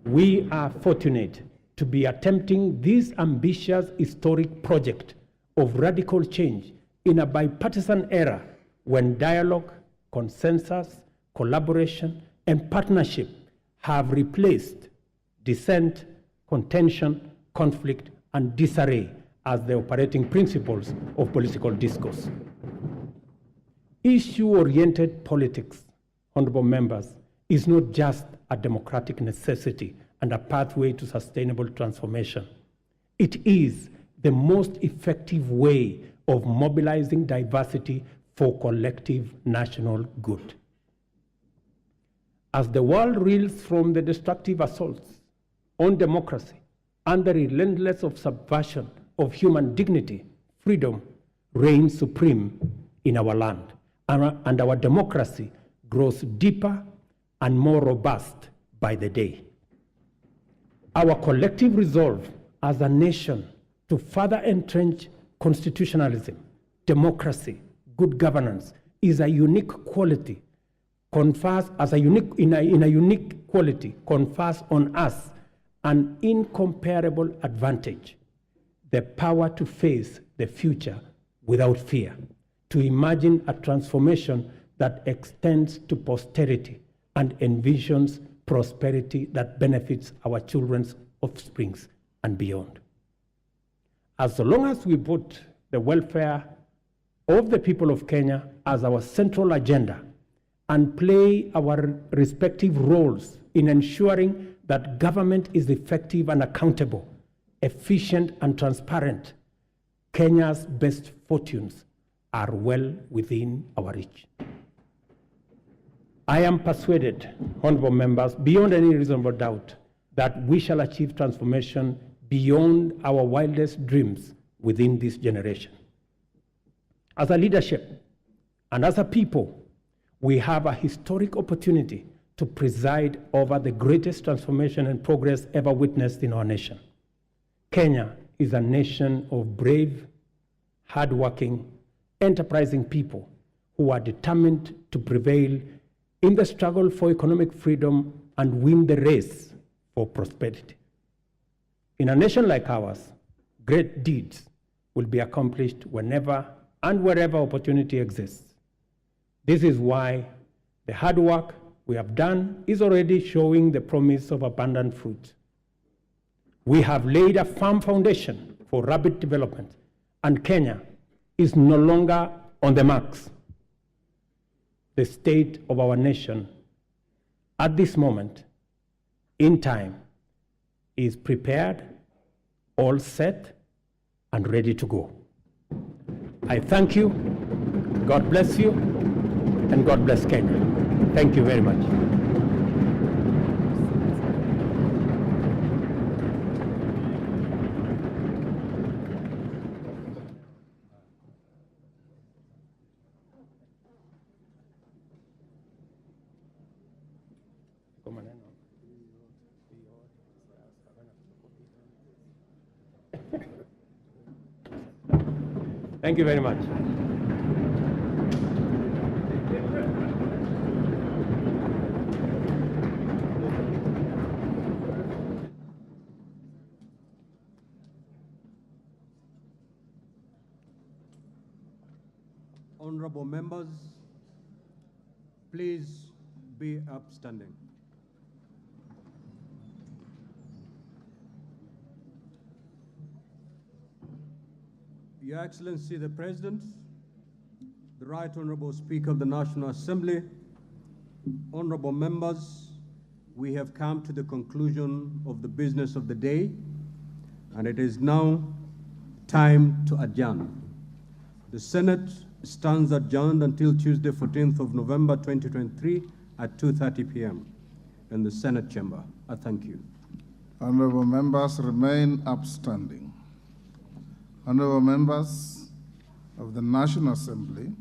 We are fortunate to be attempting this ambitious historic project of radical change in a bipartisan era when dialogue, consensus, collaboration, and partnership have replaced dissent, contention, conflict, and disarray as the operating principles of political discourse. Issue-oriented politics, honorable members, is not just a democratic necessity and a pathway to sustainable transformation. It is the most effective way of mobilizing diversity for collective national good. As the world reels from the destructive assaults on democracy and the relentless subversion of human dignity, freedom reigns supreme in our land, and our democracy grows deeper and more robust by the day. Our collective resolve as a nation to further entrench constitutionalism, democracy, good governance is a unique quality, confers on us an incomparable advantage, the power to face the future without fear, to imagine a transformation that extends to posterity and envisions prosperity that benefits our children's offsprings and beyond. As long as we put the welfare of the people of Kenya as our central agenda and play our respective roles in ensuring that government is effective and accountable, efficient and transparent, Kenya's best fortunes are well within our reach. I am persuaded, honorable members, beyond any reasonable doubt, that we shall achieve transformation beyond our wildest dreams within this generation. As a leadership and as a people, we have a historic opportunity to preside over the greatest transformation and progress ever witnessed in our nation. Kenya is a nation of brave, hardworking, enterprising people who are determined to prevail in the struggle for economic freedom and win the race for prosperity. In a nation like ours, great deeds will be accomplished whenever and wherever opportunity exists. This is why the hard work we have done is already showing the promise of abundant fruit. We have laid a firm foundation for rapid development, and Kenya is no longer on the marks. The state of our nation at this moment in time is prepared, all set, and ready to go. I thank you, God bless you, and God bless Kenya. Thank you very much. Thank you very much. Honorable members, please be upstanding. Your Excellency the President, the Right Honorable Speaker of the National Assembly, honorable members, we have come to the conclusion of the business of the day. and it is now time to adjourn. The Senate stands adjourned until Tuesday, 14th of November 2023 at 2:30 p.m. in the Senate chamber. I thank you. Honorable members remain upstanding. Honorable members of the National Assembly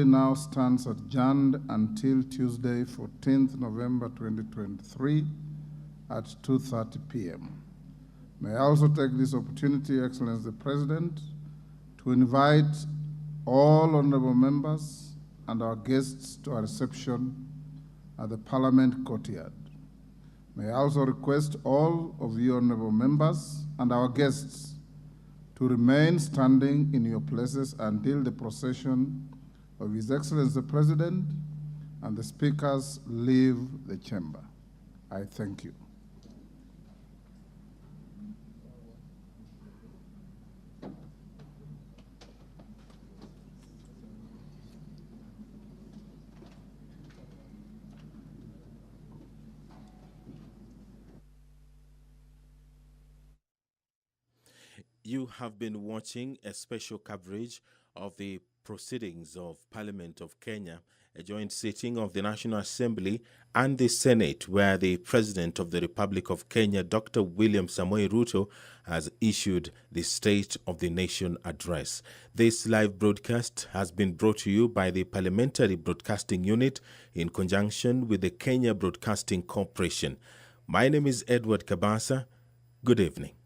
now stands adjourned until Tuesday, 14th November 2023 at 2:30 p.m. May I also take this opportunity, Excellency the President, to invite all honorable members and our guests to a reception at the Parliament courtyard. May I also request all of you honorable members and our guests to remain standing in your places until the procession of His Excellency the President and the speakers leave the chamber. I thank you. You have been watching a special coverage of the proceedings of Parliament of Kenya, a joint sitting of the National Assembly and the Senate, where the President of the Republic of Kenya, Dr. William Samoei Ruto, has issued the State of the Nation address. This live broadcast has been brought to you by the Parliamentary Broadcasting Unit in conjunction with the Kenya Broadcasting Corporation. My name is Edward Kabasa. Good evening.